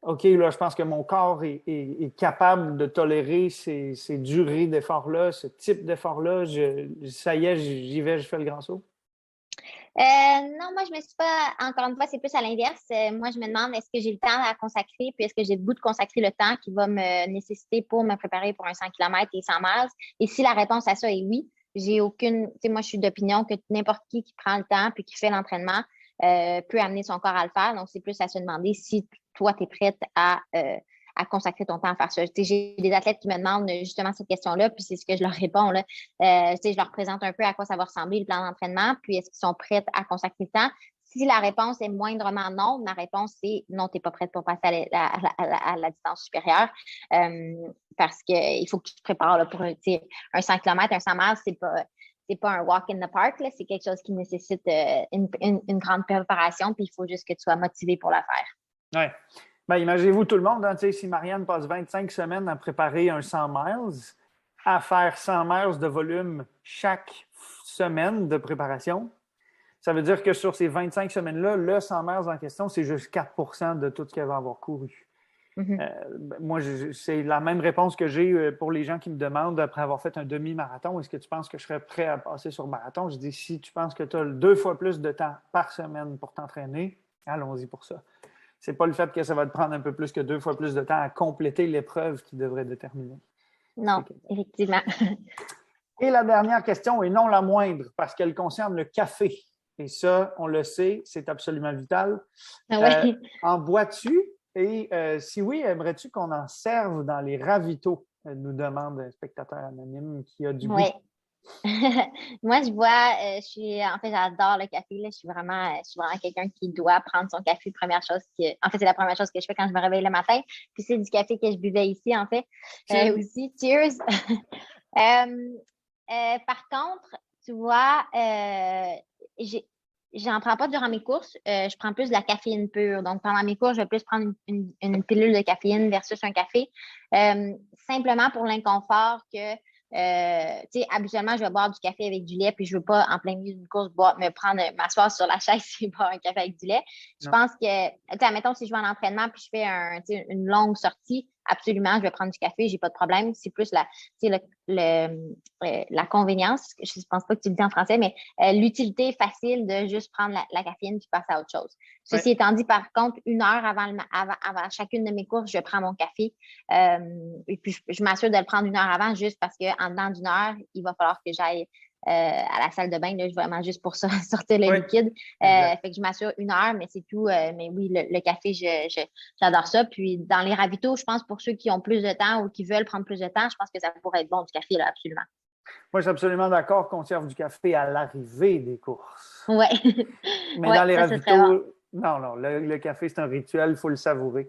OK, là, je pense que mon corps est capable de tolérer ces durées d'effort-là, ce type d'effort-là. Ça y est, j'y vais, je fais le grand saut? Non, moi, je me suis pas, encore une fois, c'est plus à l'inverse. Moi, je me demande est-ce que j'ai le temps à consacrer, puis est-ce que j'ai le goût de consacrer le temps qui va me nécessiter pour me préparer pour un 100 km et 100 miles. Et si la réponse à ça est oui, j'ai aucune, tu sais, moi, je suis d'opinion que n'importe qui prend le temps puis qui fait l'entraînement peut amener son corps à le faire. Donc, c'est plus à se demander si toi, tu es prête à consacrer ton temps à faire ça. Tu sais, j'ai des athlètes qui me demandent justement cette question-là, puis c'est ce que je leur réponds. Là. Tu sais, je leur présente un peu à quoi ça va ressembler le plan d'entraînement, puis est-ce qu'ils sont prêts à consacrer le temps. Si la réponse est moindrement non, ma réponse c'est non, tu n'es pas prête pour passer à la distance supérieure parce qu'il faut que tu te prépares là, pour un 100 km, un 100 miles, c'est pas un walk in the park, là, c'est quelque chose qui nécessite une grande préparation, puis il faut juste que tu sois motivé pour la faire. Oui. Ben, imaginez-vous tout le monde, hein, si Marianne passe 25 semaines à préparer un 100 miles, à faire 100 miles de volume chaque semaine de préparation, ça veut dire que sur ces 25 semaines-là, le 100 miles en question, c'est juste 4 de tout ce qu'elle va avoir couru. Moi, c'est la même réponse que j'ai pour les gens qui me demandent, après avoir fait un demi-marathon, est-ce que tu penses que je serais prêt à passer sur marathon? Je dis, si tu penses que tu as 2 fois plus de temps par semaine pour t'entraîner, allons-y pour ça. C'est pas le fait que ça va te prendre un peu plus que 2 fois plus de temps à compléter l'épreuve qui devrait déterminer. Non, effectivement. Et la dernière question, et non la moindre, parce qu'elle concerne le café. Et ça, on le sait, c'est absolument vital. Oui. En bois-tu? Et si oui, aimerais-tu qu'on en serve dans les ravitaux? Nous demande un spectateur anonyme qui a du goût. Oui. Moi, je bois, en fait, j'adore le café. Là. Je suis vraiment quelqu'un qui doit prendre son café. En fait, c'est la première chose que je fais quand je me réveille le matin. Puis c'est du café que je buvais ici, en fait. Aussi, cheers. Par contre, tu vois, j'en prends pas durant mes courses. Je prends plus de la caféine pure. Donc, pendant mes courses, je vais plus prendre une pilule de caféine versus un café. Simplement pour l'inconfort que habituellement, je vais boire du café avec du lait, puis je ne veux pas, en plein milieu d'une course, m'asseoir sur la chaise et boire un café avec du lait. Je pense que, admettons, si je vais en entraînement puis je fais une longue sortie, absolument, je vais prendre du café, j'ai pas de problème. C'est plus la convenience, je ne pense pas que tu le dis en français, mais l'utilité facile de juste prendre la caféine puis passer à autre chose. Ceci étant dit, par contre, 1 heure avant chacune de mes courses, je prends mon café. Et puis, je m'assure de le prendre 1 heure avant juste parce qu'en dedans d'1 heure, il va falloir que j'aille à la salle de bain, là, vraiment juste pour sortir le liquide. Fait que je m'assure 1 heure, mais c'est tout. Mais oui, le café, j'adore ça. Puis, dans les ravitaux, je pense pour ceux qui ont plus de temps ou qui veulent prendre plus de temps, je pense que ça pourrait être bon du café, là, absolument. Moi, je suis absolument d'accord qu'on serve du café à l'arrivée des courses. Oui. Mais dans les ravitaux, non, le café, c'est un rituel, il faut le savourer.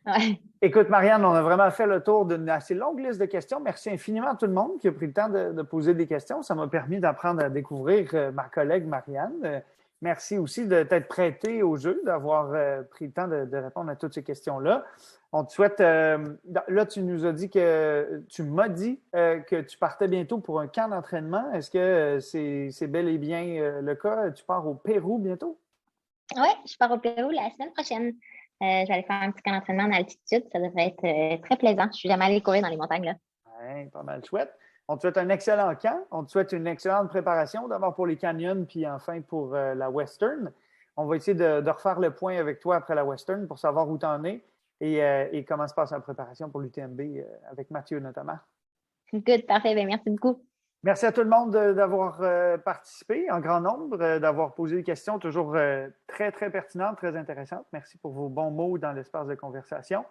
Ouais. Écoute, Marianne, on a vraiment fait le tour d'une assez longue liste de questions. Merci infiniment à tout le monde qui a pris le temps de poser des questions. Ça m'a permis d'apprendre à découvrir ma collègue Marianne. Merci aussi de t'être prêtée au jeu, d'avoir pris le temps de répondre à toutes ces questions-là. On te souhaite, là, tu nous as dit tu m'as dit que tu partais bientôt pour un camp d'entraînement. Est-ce que c'est bel et bien le cas? Tu pars au Pérou bientôt? Oui, je pars au Pérou la semaine prochaine. Je vais aller faire un petit camp d'entraînement en altitude. Ça devrait être très plaisant. Je ne suis jamais allée courir dans les montagnes, là. Ouais, pas mal chouette. On te souhaite un excellent camp. On te souhaite une excellente préparation, d'abord pour les canyons, puis enfin pour la Western. On va essayer de refaire le point avec toi après la Western pour savoir où tu en es et comment se passe la préparation pour l'UTMB avec Mathieu notamment. Good, parfait. Bien, merci beaucoup. Merci à tout le monde d'avoir participé en grand nombre, d'avoir posé des questions toujours très, très pertinentes, très intéressantes. Merci pour vos bons mots dans l'espace de conversation.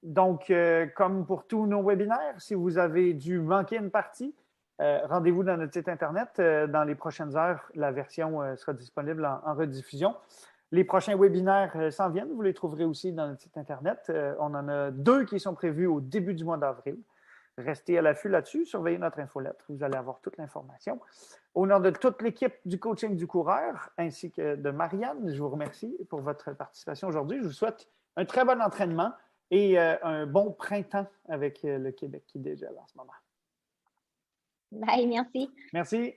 Donc, comme pour tous nos webinaires, si vous avez dû manquer une partie, rendez-vous dans notre site Internet. Dans les prochaines heures, la version sera disponible en rediffusion. Les prochains webinaires s'en viennent. Vous les trouverez aussi dans notre site Internet. On en a 2 qui sont prévus au début du mois d'avril. Restez à l'affût là-dessus, surveillez notre infolettre, vous allez avoir toute l'information. Au nom de toute l'équipe du coaching du coureur, ainsi que de Marianne, je vous remercie pour votre participation aujourd'hui. Je vous souhaite un très bon entraînement et un bon printemps avec le Québec qui dégèle en ce moment. Bye, merci. Merci.